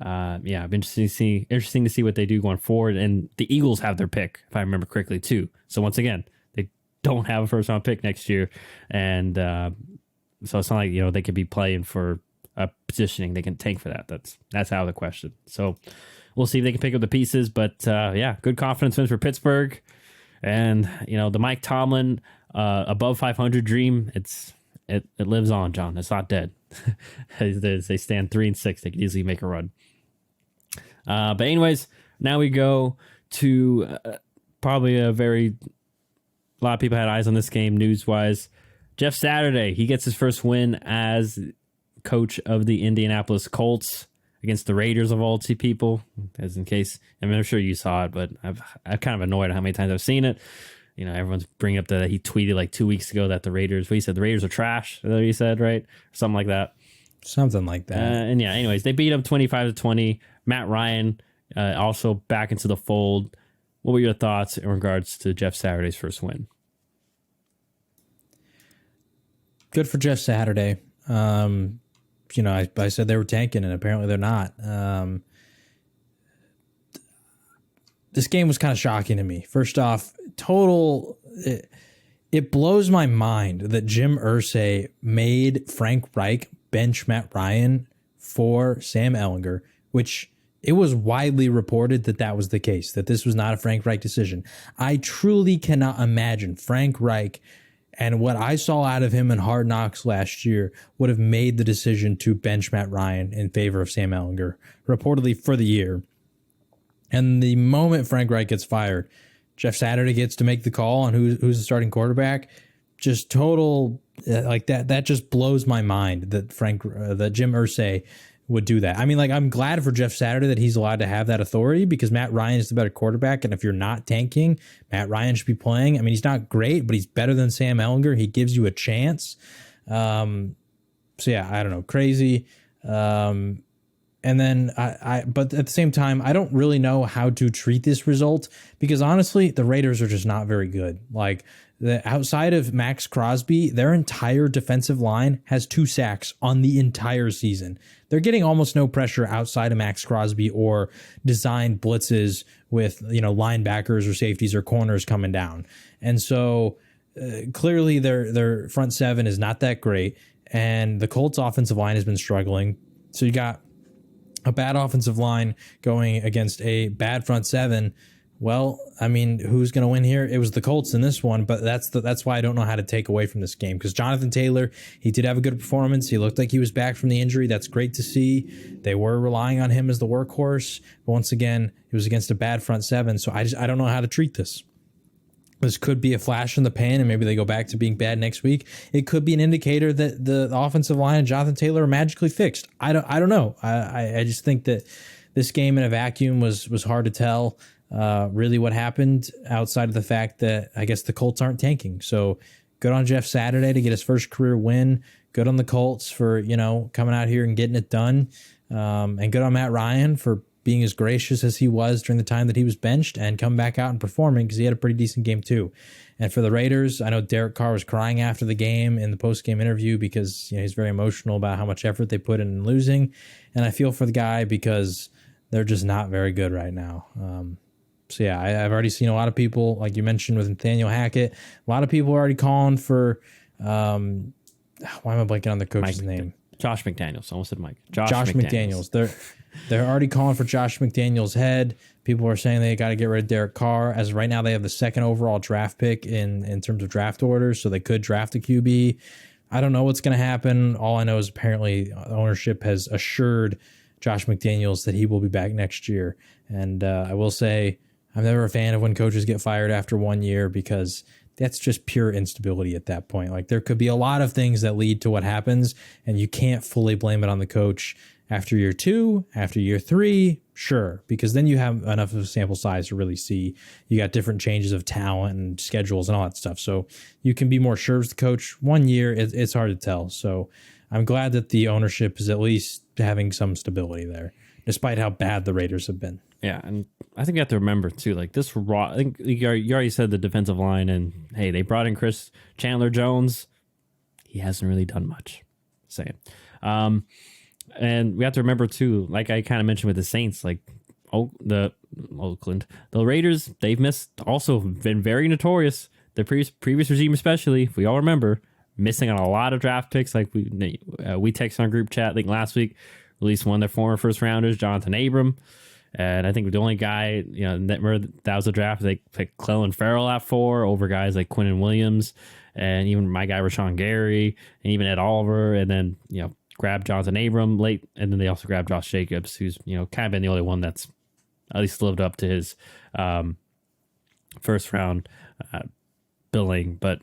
I've been interesting to see what they do going forward. And the Eagles have their pick, if I remember correctly, too. So once again, they don't have a first round pick next year, and so it's not like they could be playing for a positioning. They can tank for that. That's out of the question. So we'll see if they can pick up the pieces. But good confidence wins for Pittsburgh. And, the Mike Tomlin above 500 dream, it lives on, John. It's not dead. They stand 3-6. They could easily make a run. But anyways, now we go to probably a lot of people had eyes on this game news-wise. Jeff Saturday, he gets his first win as coach of the Indianapolis Colts against the Raiders of all people, as in case, I'm sure you saw it, but I'm kind of annoyed at how many times I've seen it. Everyone's bringing up that he tweeted like 2 weeks ago that the Raiders are trash. Is that what he said, right? Or something like that. Something like that. Anyways, they beat them 25-20. Matt Ryan also back into the fold. What were your thoughts in regards to Jeff Saturday's first win? Good for Jeff Saturday. I said they were tanking, and apparently they're not. This game was kind of shocking to me. First off, It blows my mind that Jim Irsay made Frank Reich bench Matt Ryan for Sam Ehlinger, which it was widely reported that that was the case, that this was not a Frank Reich decision. I truly cannot imagine Frank Reich and what I saw out of him in Hard Knocks last year would have made the decision to bench Matt Ryan in favor of Sam Ehlinger, reportedly for the year. And the moment Frank Reich gets fired, Jeff Saturday gets to make the call on who's the starting quarterback. Just total like that. That just blows my mind that that Jim Irsay would do that. I mean, like, I'm glad for Jeff Saturday that he's allowed to have that authority because Matt Ryan is the better quarterback. And if you're not tanking, Matt Ryan should be playing. I mean, he's not great, but he's better than Sam Ehlinger. He gives you a chance. So yeah, I don't know, crazy. And then but at the same time, I don't really know how to treat this result because honestly, the Raiders are just not very good. Like outside of Max Crosby, their entire defensive line has 2 sacks on the entire season. They're getting almost no pressure outside of Max Crosby or designed blitzes with, linebackers or safeties or corners coming down. And so clearly their front seven is not that great. And the Colts offensive line has been struggling. So you got a bad offensive line going against a bad front seven. Well, I mean, who's going to win here? It was the Colts in this one, but that's why I don't know how to take away from this game because Jonathan Taylor, he did have a good performance. He looked like he was back from the injury. That's great to see. They were relying on him as the workhorse, but once again, it was against a bad front seven. So I don't know how to treat this. This could be a flash in the pan, and maybe they go back to being bad next week. It could be an indicator that the offensive line and Jonathan Taylor are magically fixed. I don't know. I just think that this game in a vacuum was hard to tell really what happened outside of the fact that I guess the Colts aren't tanking. So good on Jeff Saturday to get his first career win. Good on the Colts for coming out here and getting it done, and good on Matt Ryan for being as gracious as he was during the time that he was benched and come back out and performing because he had a pretty decent game too. And for the Raiders, I know Derek Carr was crying after the game in the post-game interview because he's very emotional about how much effort they put in losing. And I feel for the guy because they're just not very good right now. So yeah, I've already seen a lot of people, like you mentioned with Nathaniel Hackett, a lot of people are already calling for, why am I blanking on the coach's name? Josh McDaniels. Almost said Mike. Josh McDaniels. They're already calling for Josh McDaniels' head. People are saying they got to get rid of Derek Carr. As of right now, they have the 2nd overall draft pick in terms of draft orders, so they could draft a QB. I don't know what's going to happen. All I know is apparently ownership has assured Josh McDaniels that he will be back next year. And I will say I'm never a fan of when coaches get fired after 1 year because that's just pure instability at that point. Like there could be a lot of things that lead to what happens, and you can't fully blame it on the coach. After year 2, after year 3, sure, because then you have enough of a sample size to really see you got different changes of talent and schedules and all that stuff. So you can be more sure as the coach. 1 year, it's hard to tell. So I'm glad that the ownership is at least having some stability there, despite how bad the Raiders have been. Yeah, and I think you have to remember, too, like this raw, I think you already said the defensive line, and hey, they brought in Chris Chandler-Jones. He hasn't really done much. Saying. And we have to remember, too, like I kind of mentioned with the Saints, like the Raiders, they've also been very notorious. The previous regime, especially, if we all remember, missing on a lot of draft picks. Like we texted on our group chat, I think last week, released one of their former first rounders, Jonathan Abram. And I think the only guy, that was a draft, they picked Clellan Ferrell at 4 over guys like Quinnen Williams and even my guy Rashawn Gary and even Ed Oliver. And then, grabbed Jonathan Abram late, and then they also grabbed Josh Jacobs, who's kind of been the only one that's at least lived up to his first round billing. But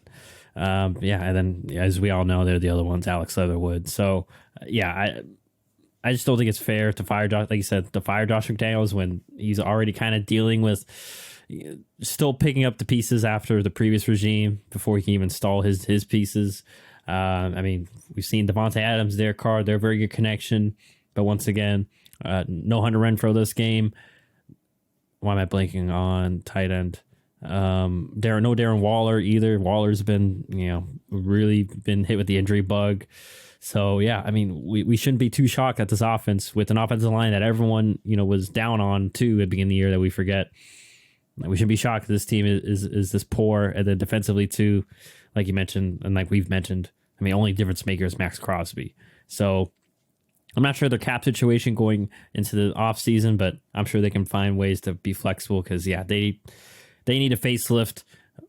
and then as we all know, they're the other ones, Alex Leatherwood. So I just don't think it's fair to fire Josh, like you said, to fire Josh McDaniels when he's already kind of dealing with still picking up the pieces after the previous regime before he can even install his pieces. I mean, we've seen Devontae Adams, their card, they're a very good connection. But once again, no Hunter Renfrow this game. Why am I blanking on tight end? Darren Waller either. Waller's been, really been hit with the injury bug. So, yeah, I mean, we shouldn't be too shocked at this offense with an offensive line that everyone, was down on, too, at the beginning of the year that we forget. we shouldn't be shocked this team is this poor, and then defensively too, like you mentioned, and like we've mentioned. I mean, only difference maker is Max Crosby. So I'm not sure their cap situation going into the offseason, but I'm sure they can find ways to be flexible because, yeah, they need a facelift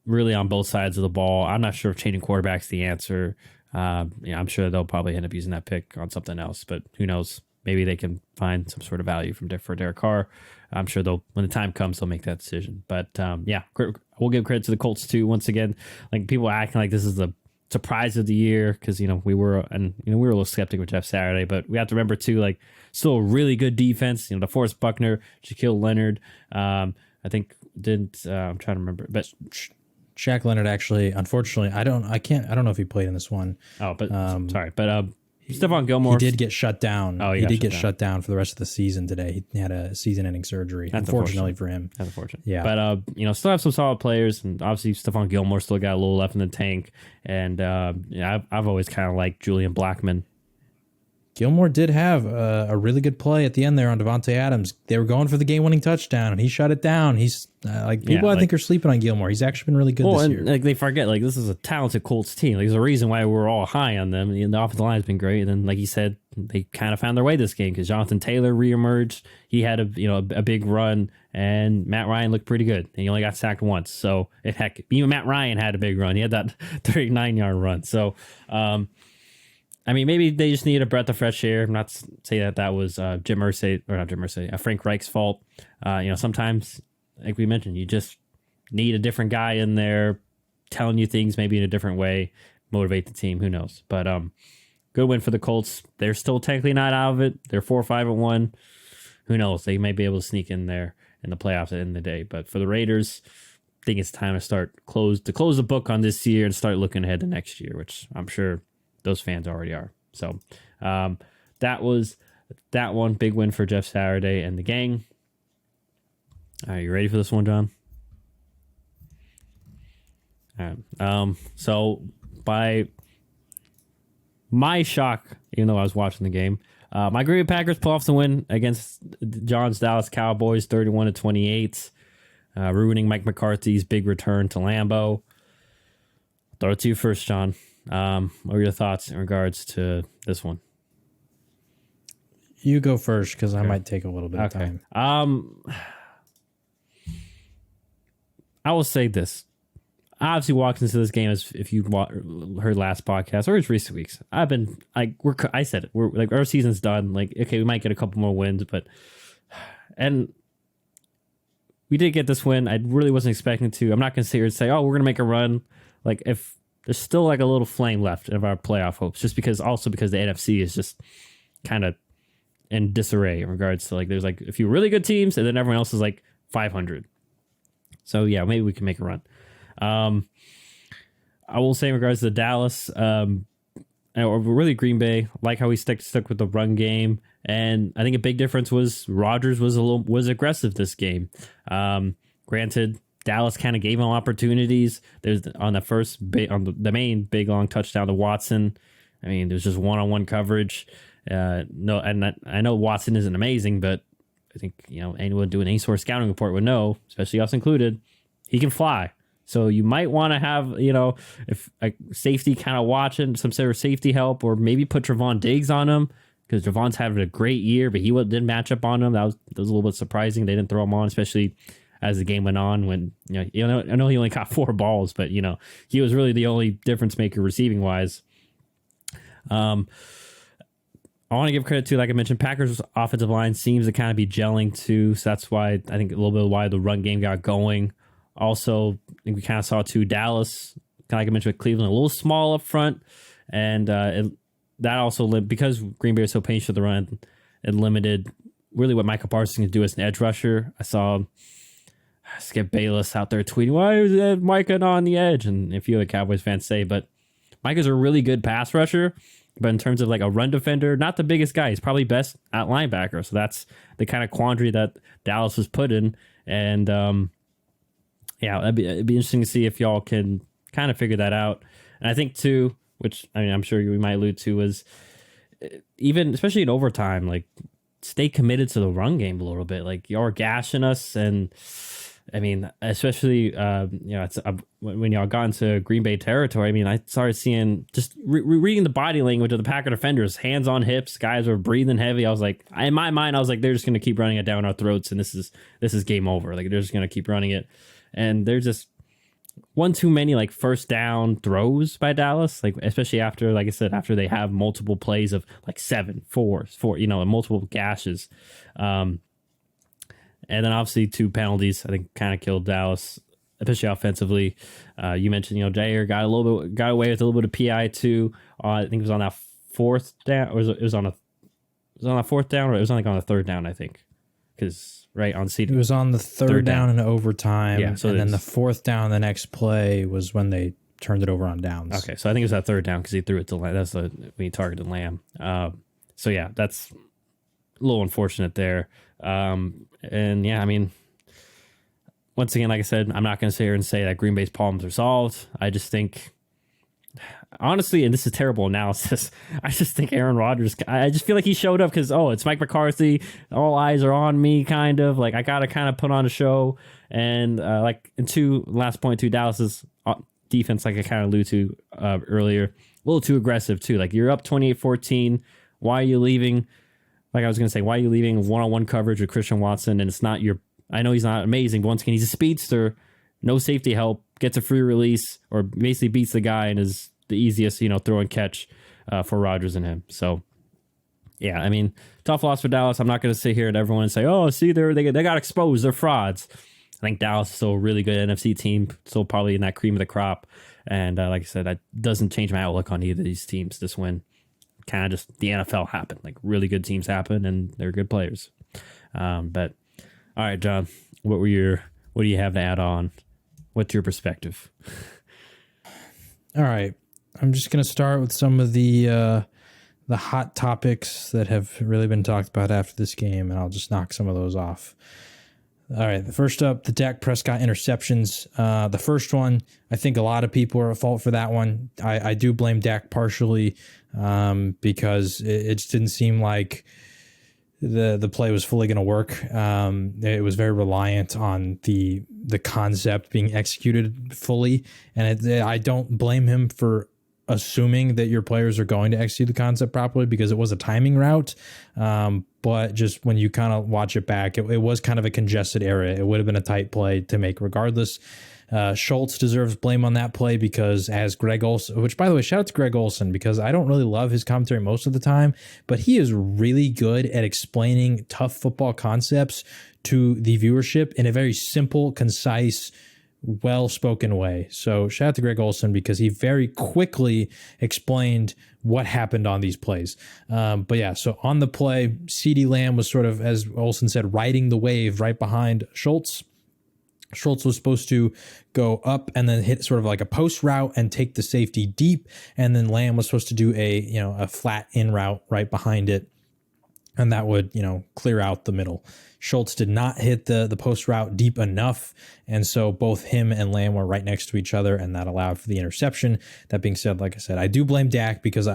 really on both sides of the ball. I'm not sure if changing quarterback's the answer. I'm sure they'll probably end up using that pick on something else, but who knows? Maybe they can find some sort of value for Derek Carr. I'm sure when the time comes, they'll make that decision. But we'll give credit to the Colts too. Once again, like people acting like this is the surprise of the year because we were a little skeptic with Jeff Saturday, but we have to remember too, like still a really good defense. DeForest Buckner, Shaquille Leonard. I'm trying to remember, but Shaq Leonard actually, unfortunately, I don't know if he played in this one. Oh, but sorry, but Stephon Gilmore. He did get shut down. Oh, he did get shut down for the rest of the season today. He had a season-ending surgery. That's unfortunately for him. That's unfortunate. Yeah. But still have some solid players, and obviously Stephon Gilmore still got a little left in the tank. And I've always kind of liked Julian Blackmon. Gilmore did have a really good play at the end there on Devontae Adams. They were going for the game-winning touchdown, and he shut it down. He's I think are sleeping on Gilmore. He's actually been really good this year. Like they forget, like this is a talented Colts team. Like, there's a reason why we're all high on them. The offensive line has been great, and then like you said, they kind of found their way this game because Jonathan Taylor reemerged. He had a big run, and Matt Ryan looked pretty good. And he only got sacked once, so even Matt Ryan had a big run. He had that 39-yard run. So. Maybe they just need a breath of fresh air. I'm not saying that was Frank Reich's fault. Sometimes, like we mentioned, you just need a different guy in there telling you things maybe in a different way, motivate the team. Who knows? But good win for the Colts. They're still technically not out of it. They're 4-5-1. Who knows? They may be able to sneak in there in the playoffs at the end of the day. But for the Raiders, I think it's time to close the book on this year and start looking ahead to next year, which I'm sure those fans already are. So that was that one. Big win for Jeff Saturday and the gang. Are you ready for this one, John? All right. So by my shock, even though I was watching the game, my Green Bay Packers pull off the win against John's Dallas Cowboys, 31-28, ruining Mike McCarthy's big return to Lambeau. Throw it to you first, John. What are your thoughts in regards to this one? You go first because I might take a little bit of time. I will say this. I obviously walked into this game as if you heard last podcast or it's recent weeks. I've been like, I said it. We're like, our season's done. Like, okay, we might get a couple more wins, and we did get this win. I really wasn't expecting to. I'm not going to sit here and say, oh, we're going to make a run. Like, if there's still like a little flame left of our playoff hopes, just because the NFC is just kind of in disarray in regards to like, there's like a few really good teams and then everyone else is like 500. So yeah, maybe we can make a run. I will say in regards to Dallas, or really Green Bay, like how we stuck with the run game. And I think a big difference was Rodgers was aggressive this game. Granted, Dallas kind of gave him opportunities. There's on the main big long touchdown to Watson. I mean, there's just one-on-one coverage. I know Watson isn't amazing, but I think anyone doing any sort of scouting report would know, especially us included, he can fly. So you might want to have if a safety kind of watching some sort of safety help, or maybe put Trevon Diggs on him because Trevon's having a great year, but he didn't match up on him. That was a little bit surprising. They didn't throw him on, especially as the game went on, when I know he only caught 4 balls, but he was really the only difference maker receiving wise. I want to give credit to, like I mentioned, Packers offensive line seems to kind of be gelling too, so that's why I think a little bit of why the run game got going. Also, I think we kind of saw too Dallas, kind of like I mentioned with Cleveland, a little small up front, and that also because Green Bay was so patient with the run, it limited really what Michael Parsons can do as an edge rusher. I saw Skip Bayless out there tweeting, why is Micah not on the edge? And a few other Cowboys fans say, but Micah's a really good pass rusher, but in terms of like a run defender, not the biggest guy. He's probably best at linebacker. So that's the kind of quandary that Dallas was put in. And it'd be interesting to see if y'all can kind of figure that out. And I think too, which I'm sure we might allude to, is even especially in overtime, like stay committed to the run game a little bit. Like y'all are gashing us, and I mean, especially it's when y'all got into Green Bay territory. I mean, I started seeing just reading the body language of the Packer defenders, hands on hips, guys were breathing heavy. I was like, in my mind, I was like, they're just gonna keep running it down our throats, and this is game over. Like they're just gonna keep running it, and they're just one too many like first down throws by Dallas. Like especially after, like I said, after they have multiple plays of like 4, and multiple gashes. And then obviously 2 penalties, I think, kind of killed Dallas, especially offensively. You mentioned, Jair got away with a little bit of PI too. I think it was on that 4th down, or it was on a 4th down, or it was on a 3rd down, I think, because right on CD. It was on the third down in overtime, and then the 4th down, the next play was when they turned it over on downs. Okay, so I think it was that 3rd down because he threw it to Lamb. That's when he targeted Lamb. So yeah, that's a little unfortunate there. And yeah, I mean, once again, like I said, I'm not going to sit here and say that Green Bay's problems are solved. I just think, honestly, and this is terrible analysis, I just think Aaron Rodgers, I just feel like he showed up because, it's Mike McCarthy, all eyes are on me, kind of. Like, I got to kind of put on a show. And last point, Dallas's defense, like I kind of alluded to earlier, a little too aggressive, too. Like, you're up 28-14. Why are you leaving? Like I was going to say, why are you leaving one-on-one coverage with Christian Watson? And it's not I know he's not amazing, but once again, he's a speedster, no safety help, gets a free release, or basically beats the guy and is the easiest, throw and catch for Rodgers and him. So, yeah, I mean, tough loss for Dallas. I'm not going to sit here and everyone and say, see, they got exposed, they're frauds. I think Dallas is still a really good NFC team, still probably in that cream of the crop. And like I said, that doesn't change my outlook on either of these teams this win. Kind of just the NFL happened. Like really good teams happen, and they're good players. But all right, John, what do you have to add on? What's your perspective? All right, I'm just gonna start with some of the hot topics that have really been talked about after this game, and I'll just knock some of those off. All right, first up, the Dak Prescott interceptions. The first one, I think a lot of people are at fault for that one. I do blame Dak partially because it just didn't seem like the play was fully going to work. It was very reliant on the concept being executed fully, and I don't blame him for assuming that your players are going to execute the concept properly because it was a timing route. But just when you kind of watch it back, it was kind of a congested area. It would have been a tight play to make regardless. Schultz deserves blame on that play because as Greg Olsen, which by the way, shout out to Greg Olsen because I don't really love his commentary most of the time, but he is really good at explaining tough football concepts to the viewership in a very simple, concise, well-spoken way. So shout out to Greg Olsen because he very quickly explained what happened on these plays. But yeah, so on the play, CeeDee Lamb was sort of, as Olsen said, riding the wave right behind Schultz. Schultz was supposed to go up and then hit sort of like a post route and take the safety deep. And then Lamb was supposed to do a flat in route right behind it. And that would, clear out the middle. Schultz did not hit the post route deep enough. And so both him and Lamb were right next to each other, and that allowed for the interception. That being said, like I said, I do blame Dak because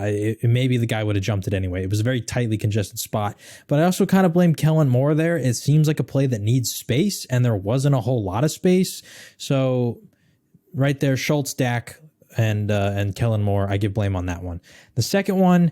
maybe the guy would have jumped it anyway. It was a very tightly congested spot. But I also kind of blame Kellen Moore there. It seems like a play that needs space, and there wasn't a whole lot of space. So right there, Schultz, Dak, and Kellen Moore, I give blame on that one. The second one,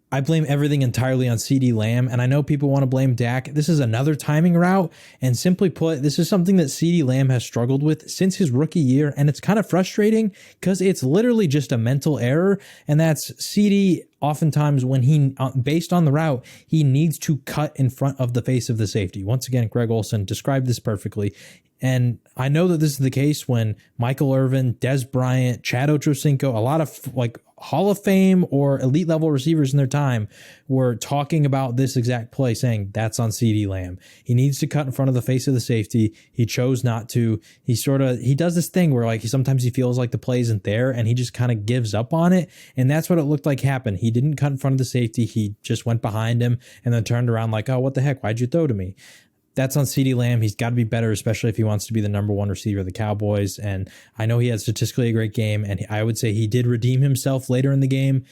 I blame everything entirely on CeeDee Lamb, and I know people want to blame Dak. This is another timing route, and simply put, this is something that CeeDee Lamb has struggled with since his rookie year, and it's kind of frustrating because it's literally just a mental error, and that's CeeDee oftentimes when he, based on the route, he needs to cut in front of the face of the safety. Once again, Greg Olsen described this perfectly. And I know that this is the case when Michael Irvin, Des Bryant, Chad Ochocinco, a lot of like Hall of Fame or elite level receivers in their time were talking about this exact play, saying that's on CeeDee Lamb. He needs to cut in front of the face of the safety. He chose not to. He does this thing where like sometimes he feels like the play isn't there and he just kind of gives up on it. And that's what it looked like happened. He didn't cut in front of the safety. He just went behind him and then turned around like, oh, what the heck? Why'd you throw to me? that's on CeeDee Lamb. He's got to be better, especially if he wants to be the number one receiver of the Cowboys. And I know he had statistically a great game, and I would say he did redeem himself later in the game.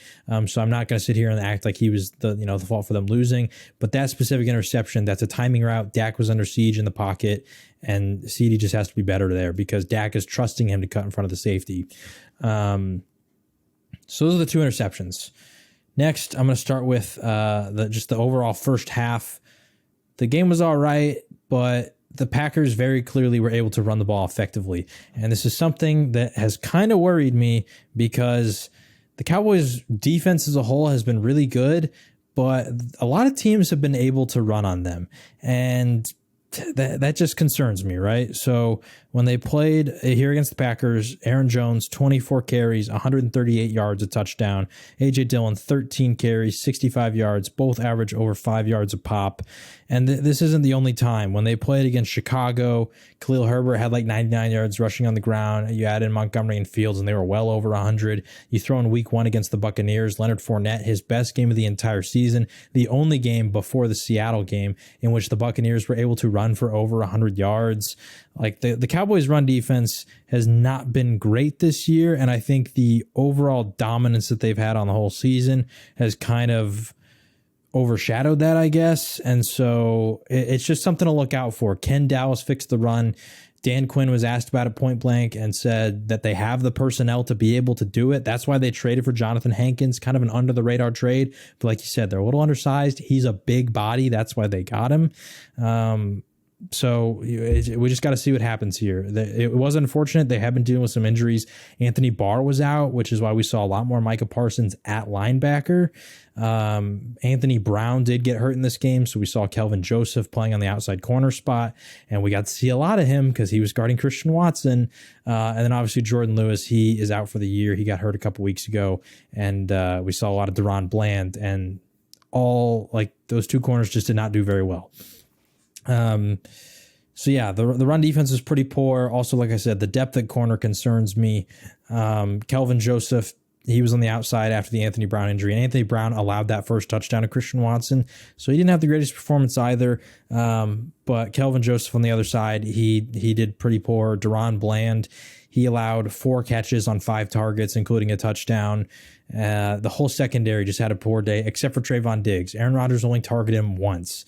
So I'm not going to sit here and act like he was the fault for them losing. But that specific interception, that's a timing route. Dak was under siege in the pocket, and CeeDee just has to be better there because Dak is trusting him to cut in front of the safety. So those are the 2 interceptions. Next, I'm going to start with the overall first half. The game was all right, but the Packers very clearly were able to run the ball effectively. And this is something that has kind of worried me because the Cowboys' defense as a whole has been really good, but a lot of teams have been able to run on them. And that just concerns me, right? So when they played here against the Packers, Aaron Jones, 24 carries, 138 yards, a touchdown. A.J. Dillon, 13 carries, 65 yards, both average over 5 yards a pop. And this isn't the only time. When they played against Chicago, Khalil Herbert had like 99 yards rushing on the ground. You add in Montgomery and Fields, and they were well over 100. You throw in week 1 against the Buccaneers, Leonard Fournette, his best game of the entire season, the only game before the Seattle game in which the Buccaneers were able to run for over 100 yards. Like the Cowboys' run defense has not been great this year, and I think the overall dominance that they've had on the whole season has kind of overshadowed that, I guess. And so it's just something to look out for. Can Dallas fix the run? Dan Quinn was asked about it point blank and said that they have the personnel to be able to do it. That's why they traded for Jonathan Hankins, kind of an under the radar trade. But like you said, they're a little undersized. He's a big body. That's why they got him. So we just got to see what happens here. It was unfortunate. They have been dealing with some injuries. Anthony Barr was out, which is why we saw a lot more Micah Parsons at linebacker. Anthony Brown did get hurt in this game, so we saw Kelvin Joseph playing on the outside corner spot, and we got to see a lot of him because he was guarding Christian Watson. And then obviously Jordan Lewis, he is out for the year. He got hurt a couple weeks ago, and we saw a lot of Deron Bland, and all like those 2 corners just did not do very well. So yeah, the run defense is pretty poor. Also, like I said, the depth at corner concerns me. Kelvin Joseph, he was on the outside after the Anthony Brown injury, and Anthony Brown allowed that first touchdown to Christian Watson. So he didn't have the greatest performance either. But Kelvin Joseph on the other side, he did pretty poor. Deron Bland, he allowed 4 catches on 5 targets, including a touchdown. The whole secondary just had a poor day, except for Trayvon Diggs. Aaron Rodgers only targeted him once.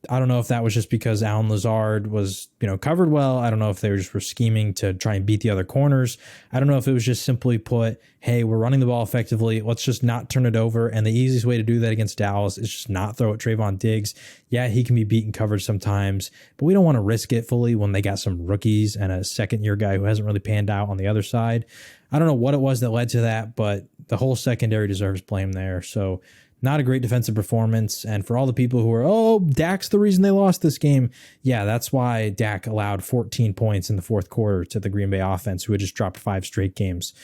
I don't know if that was just because Allen Lazard was, covered well. I don't know if they were scheming to try and beat the other corners. I don't know if it was just simply put, hey, we're running the ball effectively. Let's just not turn it over. And the easiest way to do that against Dallas is just not throw at Trayvon Diggs. Yeah, he can be beaten coverage sometimes, but we don't want to risk it fully when they got some rookies and a second-year guy who hasn't really panned out on the other side. I don't know what it was that led to that, but the whole secondary deserves blame there. So not a great defensive performance. And for all the people who are, Dak's the reason they lost this game. Yeah, that's why Dak allowed 14 points in the fourth quarter to the Green Bay offense, who had just dropped 5 straight games.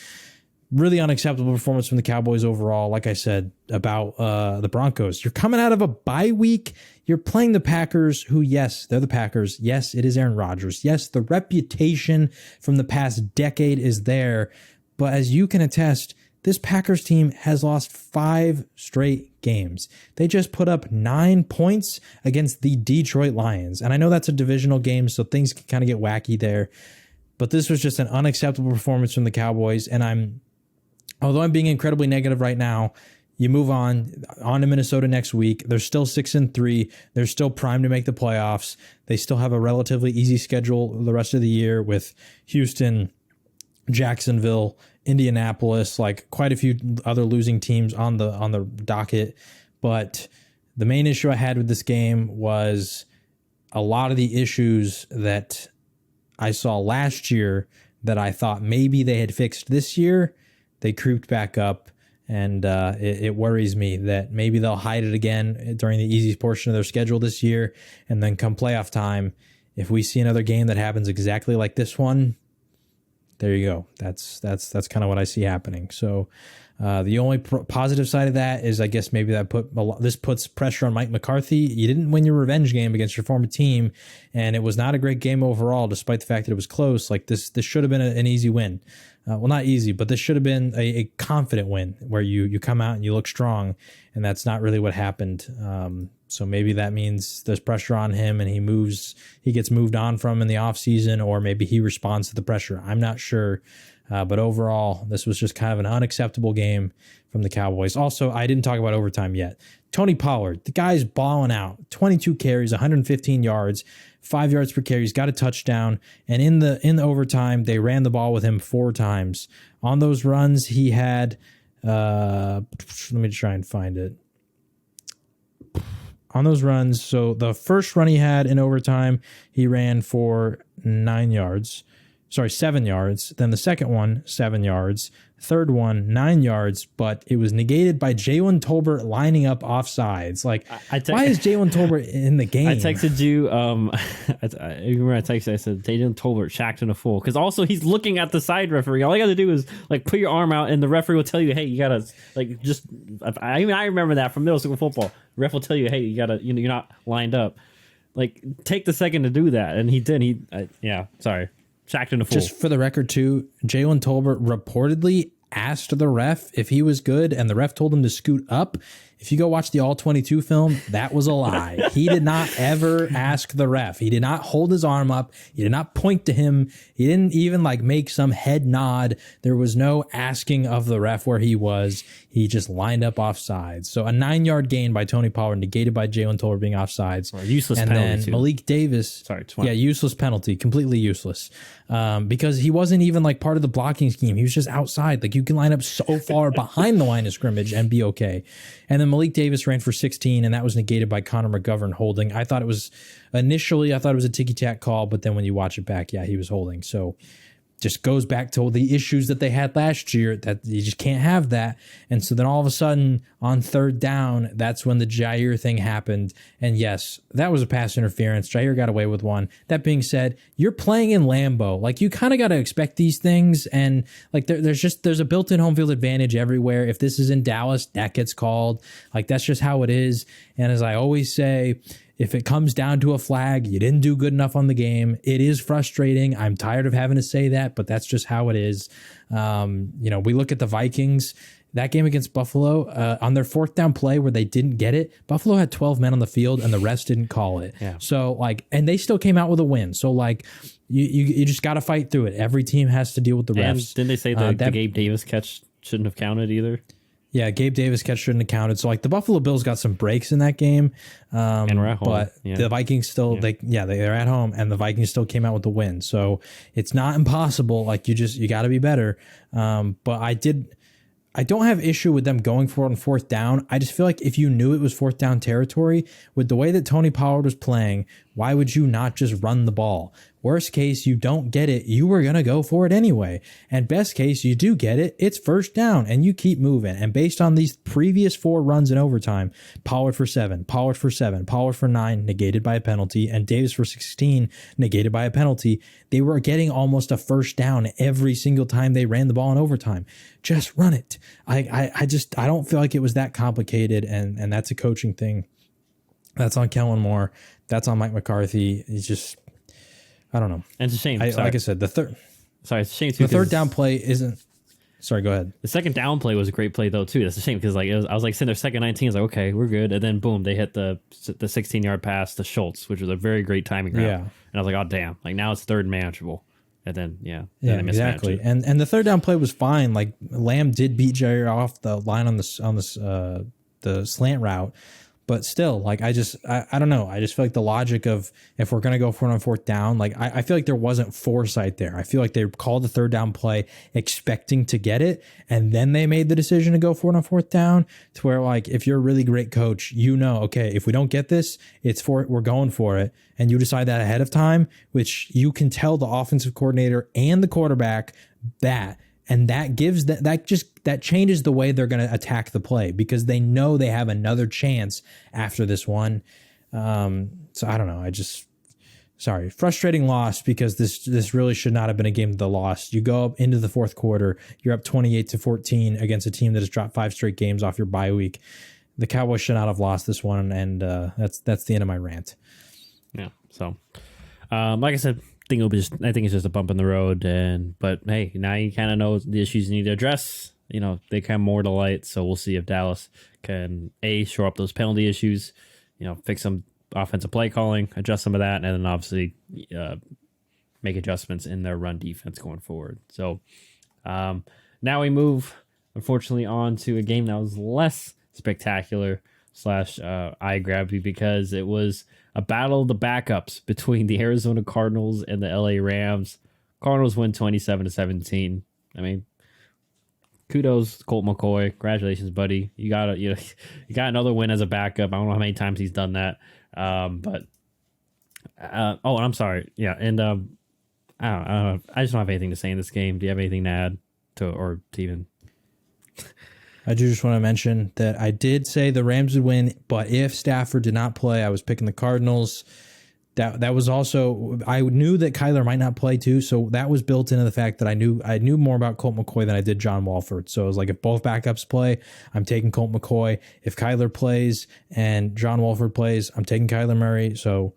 Really unacceptable performance from the Cowboys overall. Like I said about the Broncos, you're coming out of a bye week. You're playing the Packers, who, yes, they're the Packers. Yes, it is Aaron Rodgers. Yes, the reputation from the past decade is there. But as you can attest, this Packers team has lost 5 straight games. They just put up 9 points against the Detroit Lions. And I know that's a divisional game, so things can kind of get wacky there. But this was just an unacceptable performance from the Cowboys. And although I'm being incredibly negative right now, you move on to Minnesota next week. They're still 6-3. They're still primed to make the playoffs. They still have a relatively easy schedule the rest of the year with Houston, Jacksonville, Indianapolis, like quite a few other losing teams on the docket. But the main issue I had with this game was a lot of the issues that I saw last year that I thought maybe they had fixed this year. They creeped back up, and it worries me that maybe they'll hide it again during the easy portion of their schedule this year, and then come playoff time, if we see another game that happens exactly like this one, there you go. That's kind of what I see happening. So The only positive side of that is, I guess, maybe this puts pressure on Mike McCarthy. You didn't win your revenge game against your former team, and it was not a great game overall, despite the fact that it was close. Like this should have been an easy win. Well, not easy, but this should have been a confident win where you come out and you look strong, and that's not really what happened. So maybe that means there's pressure on him and he gets moved on from in the offseason, or maybe he responds to the pressure. I'm not sure. But overall, this was just kind of an unacceptable game from the Cowboys. Also, I didn't talk about overtime yet. Tony Pollard, the guy's balling out. 22 carries, 115 yards, 5 yards per carry. He's got a touchdown. And in the overtime, they ran the ball with him 4 times. On those runs, he had, let me try and find it. On those runs, so the first run he had in overtime, he ran for 7 yards. Then the second one, 7 yards. Third one, 9 yards, but it was negated by Jalen Tolbert lining up offsides. Like, why is Jalen Tolbert in the game? I texted you. I remember I texted. I said Jalen Tolbert shacked in a fool, because also he's looking at the side referee. All you got to do is like put your arm out, and the referee will tell you, "Hey, you gotta like just." I remember that from middle school football. The ref will tell you, "Hey, you gotta, you're not lined up." Like, take the second to do that, and he did. Sorry. Shacked in a fool. Just for the record, too, Jalen Tolbert reportedly asked the ref if he was good, and the ref told him to scoot up. If you go watch the All-22 film, that was a lie. He did not ever ask the ref. He did not hold his arm up. He did not point to him. He didn't even like make some head nod. There was no asking of the ref where he was. He just lined up offsides. So a 9-yard gain by Tony Pollard, negated by Jalen Tolbert being offsides. Or a useless and penalty. then Malik Davis. Sorry, 20. Yeah, useless penalty. Completely useless. Because he wasn't even like part of the blocking scheme. He was just outside. Like, you can line up so far behind the line of scrimmage and be okay. And then Malik Davis ran for 16, and that was negated by Connor McGovern holding. I thought it was a ticky-tack call, but then when you watch it back, yeah, he was holding. So just goes back to the issues that they had last year, that you just can't have that. And so then all of a sudden on third down, that's when the Jair thing happened. And yes, that was a pass interference. Jair got away with one. That being said, you're playing in Lambeau. Like, you kind of got to expect these things. And like, there's a built-in home field advantage everywhere. If this is in Dallas, that gets called. Like, that's just how it is. And as I always say, if it comes down to a flag, you didn't do good enough on the game. It is frustrating. I'm tired of having to say that, but that's just how it is. We look at the Vikings, that game against Buffalo, on their 4th down play where they didn't get it, Buffalo had 12 men on the field and the rest didn't call it. Yeah. So and they still came out with a win. So you just got to fight through it. Every team has to deal with the refs. And didn't they say the Gabe Davis catch shouldn't have counted either? Yeah, Gabe Davis catch shouldn't have counted. So the Buffalo Bills got some breaks in that game, and we're at home. But the Vikings still, they're at home, and the Vikings still came out with the win. So it's not impossible. You got to be better. But I don't have issue with them going for it on 4th down. I just feel like if you knew it was 4th down territory, with the way that Tony Pollard was playing, why would you not just run the ball? Worst case, you don't get it. You were going to go for it anyway. And best case, you do get it. It's 1st down and you keep moving. And based on these previous 4 runs in overtime, Pollard for 7, Pollard for 7, Pollard for 9, negated by a penalty, and Davis for 16, negated by a penalty, they were getting almost a 1st down every single time they ran the ball in overtime. Just run it. I don't feel like it was that complicated, and that's a coaching thing. That's on Kellen Moore. That's on Mike McCarthy. He's just, I don't know. And it's a shame. Like I said, it's a shame too. The 3rd down play isn't. Sorry, go ahead. The 2nd down play was a great play though too. That's a shame because I was sitting there 2nd 19. I was like, okay, we're good. And then boom, they hit the 16-yard pass to Schultz, which was a very great timing route. Yeah. And I was like, oh damn! Like, now it's 3rd manageable. And then they exactly. And the 3rd down play was fine. Like, Lamb did beat Jair off the line on the slant route. But still, like, I don't know. I just feel like the logic of, if we're going to go for it on 4th down, like, I feel like there wasn't foresight there. I feel like they called the 3rd down play expecting to get it, and then they made the decision to go for it on 4th down, to where, like, if you're a really great coach, okay, if we don't get this, we're going for it. And you decide that ahead of time, which you can tell the offensive coordinator and the quarterback that. And that gives that changes the way they're going to attack the play, because they know they have another chance after this one. So I don't know. frustrating loss because this really should not have been a game of the loss. You go up into the fourth quarter, you're up 28-14 against a team that has dropped 5 straight games off your bye week. The Cowboys should not have lost this one, and that's the end of my rant. Yeah. So, like I said, I think it's just a bump in the road, but hey, now you kind of know the issues you need to address. They come more to light, so we'll see if Dallas can shore up those penalty issues, fix some offensive play calling, adjust some of that, and then obviously make adjustments in their run defense going forward. So now we move, unfortunately, on to a game that was less spectacular / eye-grabby because it was a battle of the backups between the Arizona Cardinals and the LA Rams. Cardinals win 27-17. I mean, kudos, Colt McCoy. Congratulations, buddy. You got another win as a backup. I don't know how many times he's done that. And I'm sorry. Yeah, and I don't know. I just don't have anything to say in this game. Do you have anything to add to even? I do just want to mention that I did say the Rams would win, but if Stafford did not play, I was picking the Cardinals. That was also, I knew that Kyler might not play too, so that was built into the fact that I knew more about Colt McCoy than I did John Walford. So it was like, if both backups play, I'm taking Colt McCoy. If Kyler plays and John Walford plays, I'm taking Kyler Murray. So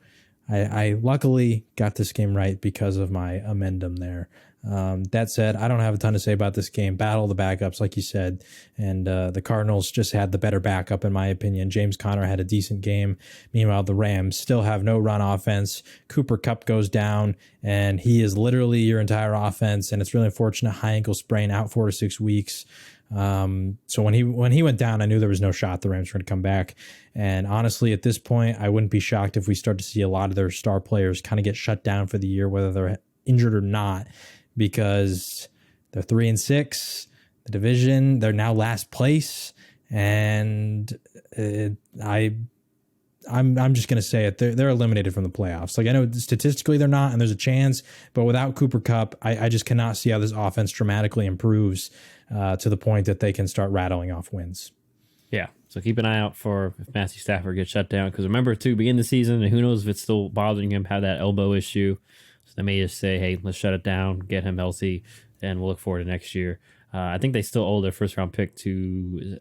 I luckily got this game right because of my amendum there. That said, I don't have a ton to say about this game. Battle of the backups, like you said, and the Cardinals just had the better backup, in my opinion. James Conner had a decent game. Meanwhile, the Rams still have no run offense. Cooper Kupp goes down, and he is literally your entire offense, and it's really unfortunate. High ankle sprain, out 4 to 6 weeks. So when he went down, I knew there was no shot the Rams were going to come back. And honestly, at this point, I wouldn't be shocked if we start to see a lot of their star players kind of get shut down for the year, whether they're injured or not, because they're 3-6, the division, they're now last place. And I'm just going to say it. They're eliminated from the playoffs. Like, I know statistically they're not, and there's a chance, but without Cooper Kupp, I just cannot see how this offense dramatically improves to the point that they can start rattling off wins. Yeah. So keep an eye out for if Matthew Stafford gets shut down. Because remember, too, begin the season, and who knows if it's still bothering him, have that elbow issue. So they may just say, hey, let's shut it down, get him healthy, and we'll look forward to next year. I think they still owe their first-round pick to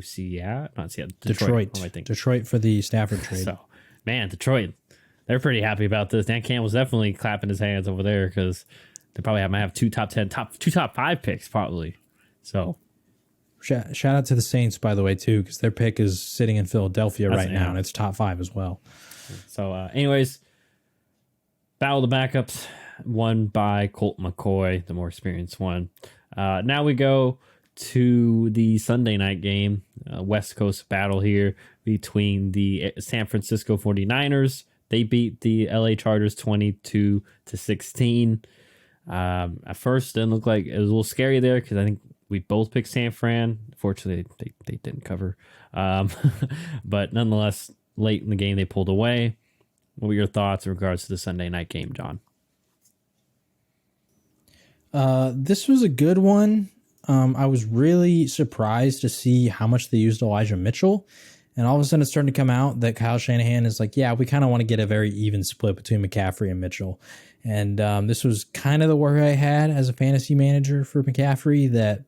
Seattle, not Seattle, Detroit. I think Detroit for the Stafford trade. So, man, Detroit, they're pretty happy about this. Dan Campbell's definitely clapping his hands over there because they probably might have two top 5 picks probably. So, shout out to the Saints, by the way, too, because their pick is sitting in Philadelphia right now, and it's top 5 as well. So, anyways, battle of the backups, won by Colt McCoy, the more experienced one. Now we go to the Sunday night game, West Coast battle here between the San Francisco 49ers. They beat the LA Chargers 22-16. At first, it didn't look like it was a little scary there because I think we both picked San Fran. Fortunately, they didn't cover. But nonetheless, late in the game, they pulled away. What were your thoughts in regards to the Sunday night game, John? This was a good one. I was really surprised to see how much they used Elijah Mitchell. And all of a sudden it's starting to come out that Kyle Shanahan is like, yeah, we kind of want to get a very even split between McCaffrey and Mitchell. And this was kind of the worry I had as a fantasy manager for McCaffrey, that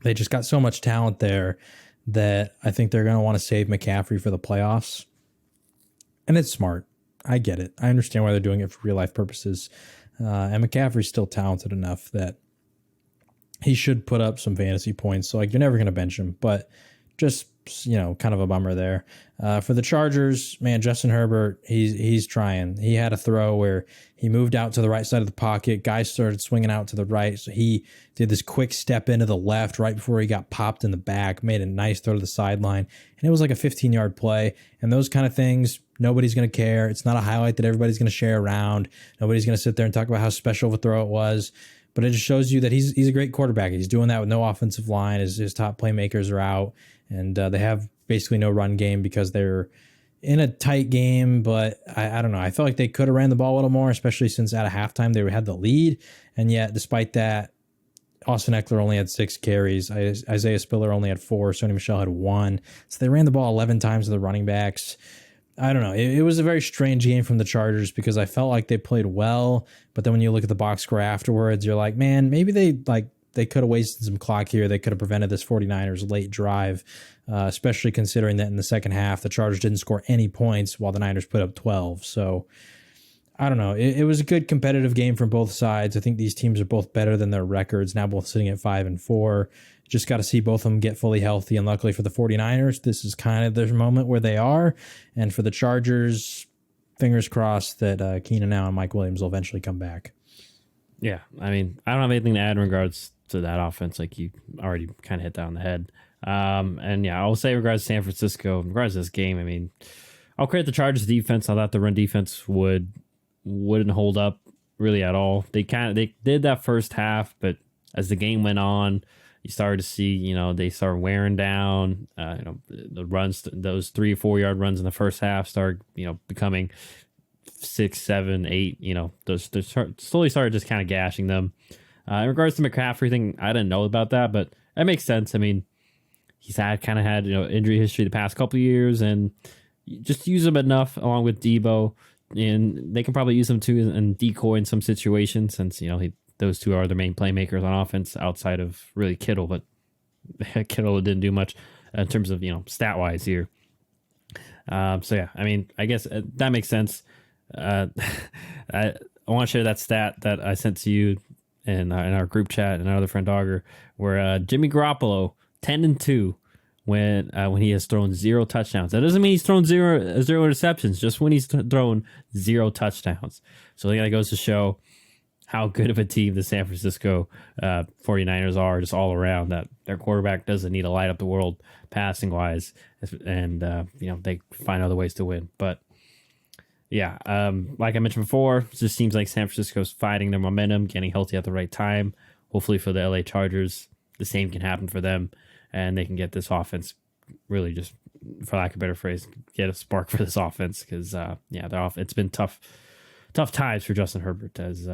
they just got so much talent there that I think they're going to want to save McCaffrey for the playoffs. And it's smart. I get it. I understand why they're doing it for real life purposes. And McCaffrey's still talented enough that he should put up some fantasy points. So, like, you're never going to bench him, but just, kind of a bummer there. For the Chargers, man, Justin Herbert, he's trying. He had a throw where he moved out to the right side of the pocket. Guys started swinging out to the right. So he did this quick step into the left right before he got popped in the back, made a nice throw to the sideline. And it was like a 15-yard play. And those kind of things, nobody's going to care. It's not a highlight that everybody's going to share around. Nobody's going to sit there and talk about how special of a throw it was. But it just shows you that he's a great quarterback. He's doing that with no offensive line. His top playmakers are out. And they have basically no run game because they're in a tight game. But I don't know. I felt like they could have ran the ball a little more, especially since at a halftime they had the lead. And yet, despite that, Austin Eckler only had 6 carries. Isaiah Spiller only had 4. Sony Michel had 1. So they ran the ball 11 times to the running backs. I don't know. It was a very strange game from the Chargers because I felt like they played well, but then when you look at the box score afterwards, you're like, man, maybe they could have wasted some clock here. They could have prevented this 49ers late drive, especially considering that in the second half, the Chargers didn't score any points while the Niners put up 12. So I don't know. It was a good competitive game from both sides. I think these teams are both better than their records, now both sitting at 5-4. Just got to see both of them get fully healthy. And luckily for the 49ers, this is kind of their moment where they are. And for the Chargers, fingers crossed that Keenan Allen and Mike Williams will eventually come back. Yeah, I mean, I don't have anything to add in regards to that offense. Like you already kind of hit that on the head. And yeah, I'll say in regards to San Francisco, in regards to this game, I mean, I'll credit the Chargers defense. I thought the run defense wouldn't hold up really at all. They did that first half, but as the game went on, you started to see, they started wearing down. The runs, those 3 or 4 yard runs in the first half started, becoming 6, 7, 8. Those slowly started just kind of gashing them. In regards to McCaffrey thing, I didn't know about that, but that makes sense. I mean, he's had injury history the past couple of years, and just use him enough along with Debo, and they can probably use him too and decoy in some situations since those two are the main playmakers on offense outside of really Kittle, but Kittle didn't do much in terms of stat wise here. So yeah, I mean, I guess that makes sense. I want to share that stat that I sent to you in our group chat and our other friend Dogger, where Jimmy Garoppolo 10-2 when he has thrown 0 touchdowns. That doesn't mean he's thrown zero interceptions, just when he's thrown 0 touchdowns. So I think that goes to show how good of a team the San Francisco 49ers are just all around, that their quarterback doesn't need to light up the world passing wise, and they find other ways to win. But yeah, like I mentioned before, it just seems like San Francisco's fighting their momentum, getting healthy at the right time. Hopefully for the LA Chargers, the same can happen for them, and they can get this offense really, just for lack of a better phrase, get a spark for this offense, because it's been tough times for Justin Herbert as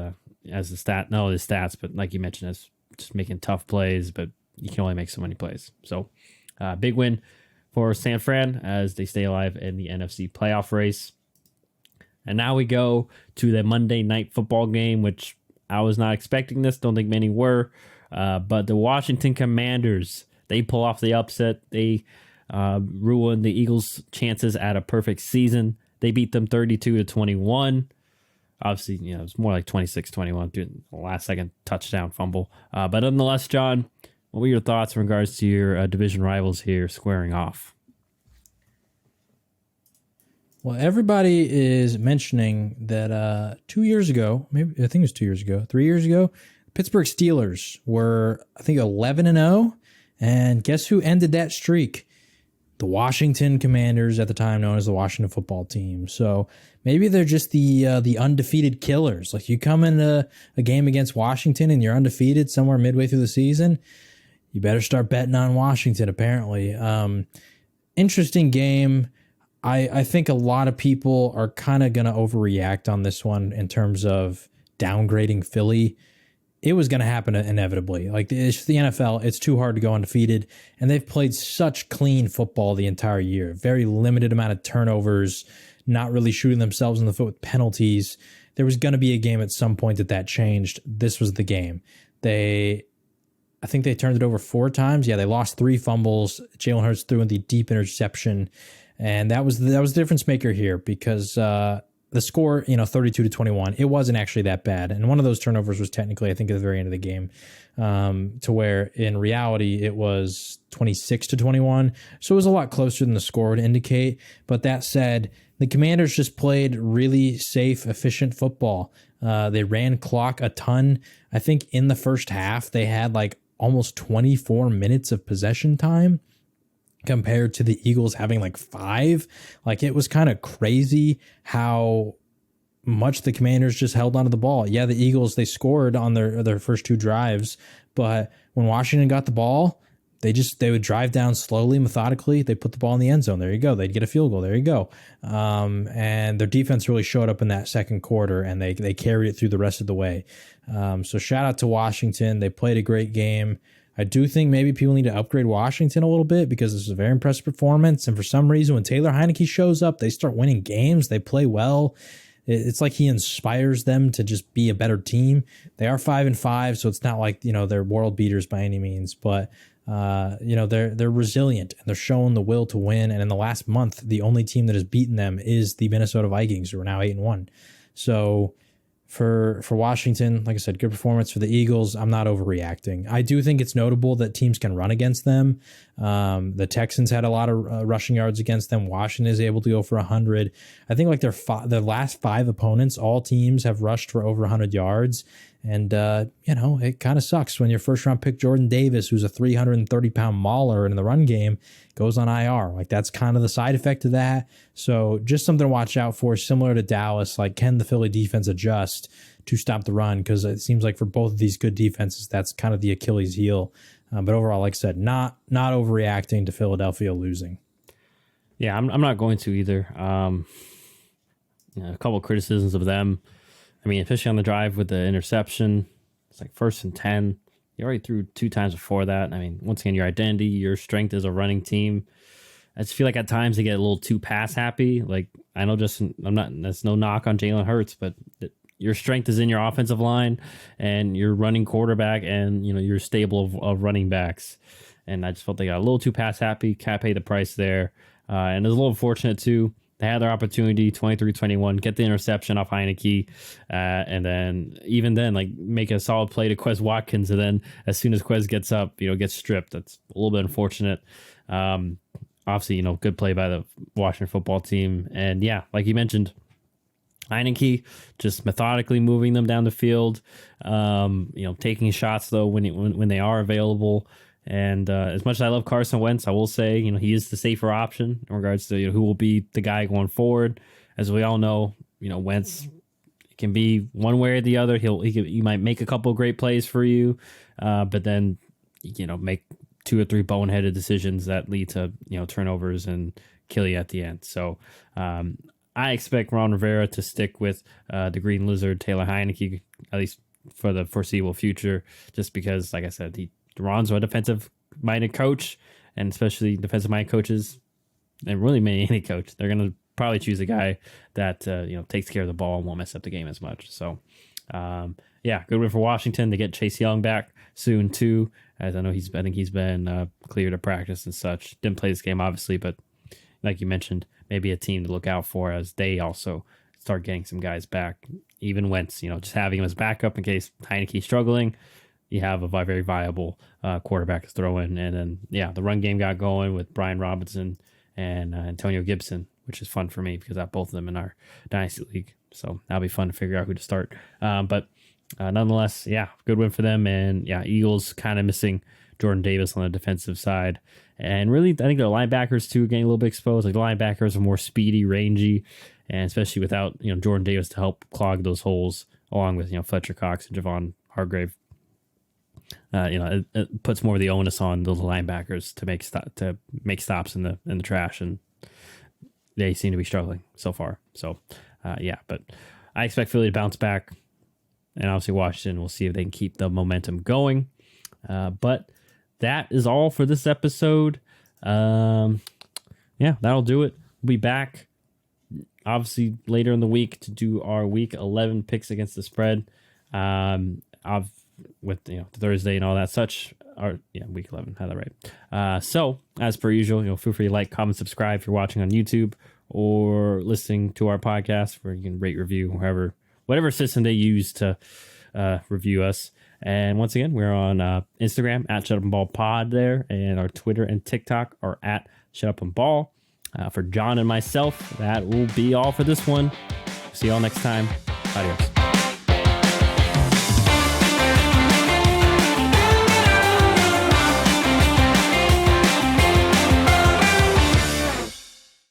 the stat, not only the stats, but like you mentioned, as just making tough plays, but you can only make so many plays. So big win for San Fran as they stay alive in the NFC playoff race. And now we go to the Monday Night Football game, which I was not expecting this. Don't think many were. But the Washington Commanders, they pull off the upset. They ruin the Eagles' chances at a perfect season. They beat them 32-21. Obviously, it was more like 26-21 during the last-second touchdown fumble. But nonetheless, John, what were your thoughts in regards to your division rivals here squaring off? Well, everybody is mentioning that 2 years ago, maybe I think it was 2 years ago, 3 years ago, Pittsburgh Steelers were, I think, 11-0, and guess who ended that streak? The Washington Commanders, at the time known as the Washington Football Team. So maybe they're just the undefeated killers. Like, you come into a game against Washington and you're undefeated somewhere midway through the season, you better start betting on Washington, apparently. Interesting game. I think a lot of people are kind of going to overreact on this one in terms of downgrading Philly. It was going to happen inevitably. Like, it's the NFL. It's too hard to go undefeated. And they've played such clean football the entire year. Very limited amount of turnovers, not really shooting themselves in the foot with penalties. There was going to be a game at some point that changed. This was the game. I think they turned it over 4 times. Yeah, they lost 3 fumbles. Jalen Hurts threw in the deep interception. And that was the difference maker here, because the score, 32-21, it wasn't actually that bad. And one of those turnovers was technically, I think, at the very end of the game, to where in reality it was 26-21. So it was a lot closer than the score would indicate. But that said, the Commanders just played really safe, efficient football. They ran clock a ton. I think in the first half, they had like almost 24 minutes of possession time, compared to the Eagles having like 5. Like, it was kind of crazy how much the Commanders just held onto the ball. Yeah, the Eagles, they scored on their first 2 drives, but when Washington got the ball, they would drive down slowly, methodically. They put the ball in the end zone. There you go. They'd get a field goal. There you go. And their defense really showed up in that second quarter, and they carried it through the rest of the way. So shout out to Washington. They played a great game. I do think maybe people need to upgrade Washington a little bit because this is a very impressive performance. And for some reason, when Taylor Heineke shows up, they start winning games. They play well. It's like he inspires them to just be a better team. They are 5-5, so it's not like, they're world beaters by any means, but they're resilient and they're showing the will to win. And in the last month, the only team that has beaten them is the Minnesota Vikings, who are now 8-1. So for Washington, like I said, good performance. For the Eagles, I'm not overreacting. I do think it's notable that teams can run against them. The Texans had a lot of rushing yards against them. Washington is able to go for 100. I think like their last 5 opponents, all teams have rushed for over 100 yards. And, it kind of sucks when your first round pick Jordan Davis, who's a 330-pound mauler in the run game, goes on IR. Like, that's kind of the side effect of that. So just something to watch out for, similar to Dallas. Like, can the Philly defense adjust to stop the run? Because it seems like for both of these good defenses, that's kind of the Achilles heel. But overall, like I said, not overreacting to Philadelphia losing. Yeah, I'm not going to either. A couple of criticisms of them. I mean, especially on the drive with the interception, it's like 1st and 10. You already threw 2 times before that. I mean, once again, your identity, your strength as a running team. I just feel like at times they get a little too pass happy. Like, I know that's no knock on Jalen Hurts, but your strength is in your offensive line and your running quarterback and, your stable of running backs. And I just felt they got a little too pass happy. Can't pay the price there. And it was a little unfortunate too. They had their opportunity, 23-21, get the interception off Heineke, and then make a solid play to Quez Watkins, and then as soon as Quez gets up, gets stripped. That's a little bit unfortunate. Obviously, good play by the Washington football team, and yeah, like you mentioned, Heineke just methodically moving them down the field, taking shots though when they are available. And as much as I love Carson Wentz, I will say, he is the safer option in regards to who will be the guy going forward. As we all know, Wentz can be one way or the other. He might make a couple of great plays for you, but then make 2 or 3 boneheaded decisions that lead to turnovers and kill you at the end. So I expect Ron Rivera to stick with the Green Lizard, Taylor Heineke, at least for the foreseeable future, just because, like I said, Ron's a defensive-minded coach, and especially defensive-minded coaches, and really any coach, they're going to probably choose a guy that takes care of the ball and won't mess up the game as much. So, good win for Washington. They get Chase Young back soon too, as I know I think he's been cleared to practice and such. Didn't play this game obviously, but like you mentioned, maybe a team to look out for as they also start getting some guys back. Even Wentz, just having him as backup in case Heineke's struggling. You have a very viable quarterback to throw in. And then, the run game got going with Brian Robinson and Antonio Gibson, which is fun for me because I have both of them in our Dynasty League. So that'll be fun to figure out who to start. But nonetheless, good win for them. And, Eagles kind of missing Jordan Davis on the defensive side. And really, I think their linebackers, too, getting a little bit exposed. Like, the linebackers are more speedy, rangy, and especially without, Jordan Davis to help clog those holes, along with, Fletcher Cox and Javon Hargrave. It puts more of the onus on those linebackers to make stops in the trash, and they seem to be struggling so far. So, but I expect Philly to bounce back, and obviously Washington. We'll see if they can keep the momentum going. But that is all for this episode. That'll do it. We'll be back obviously later in the week to do our Week 11 picks against the spread. With Thursday and all that such, Week 11, had that right. So as per usual, feel free to like, comment, subscribe if you're watching on YouTube or listening to our podcast, where you can rate, review, whatever system they use to review us. And once again, we're on Instagram at Shut Up and Ball Pod there, and our Twitter and TikTok are at Shut Up and Ball. For John and myself, that will be all for this one. See y'all next time. Adios.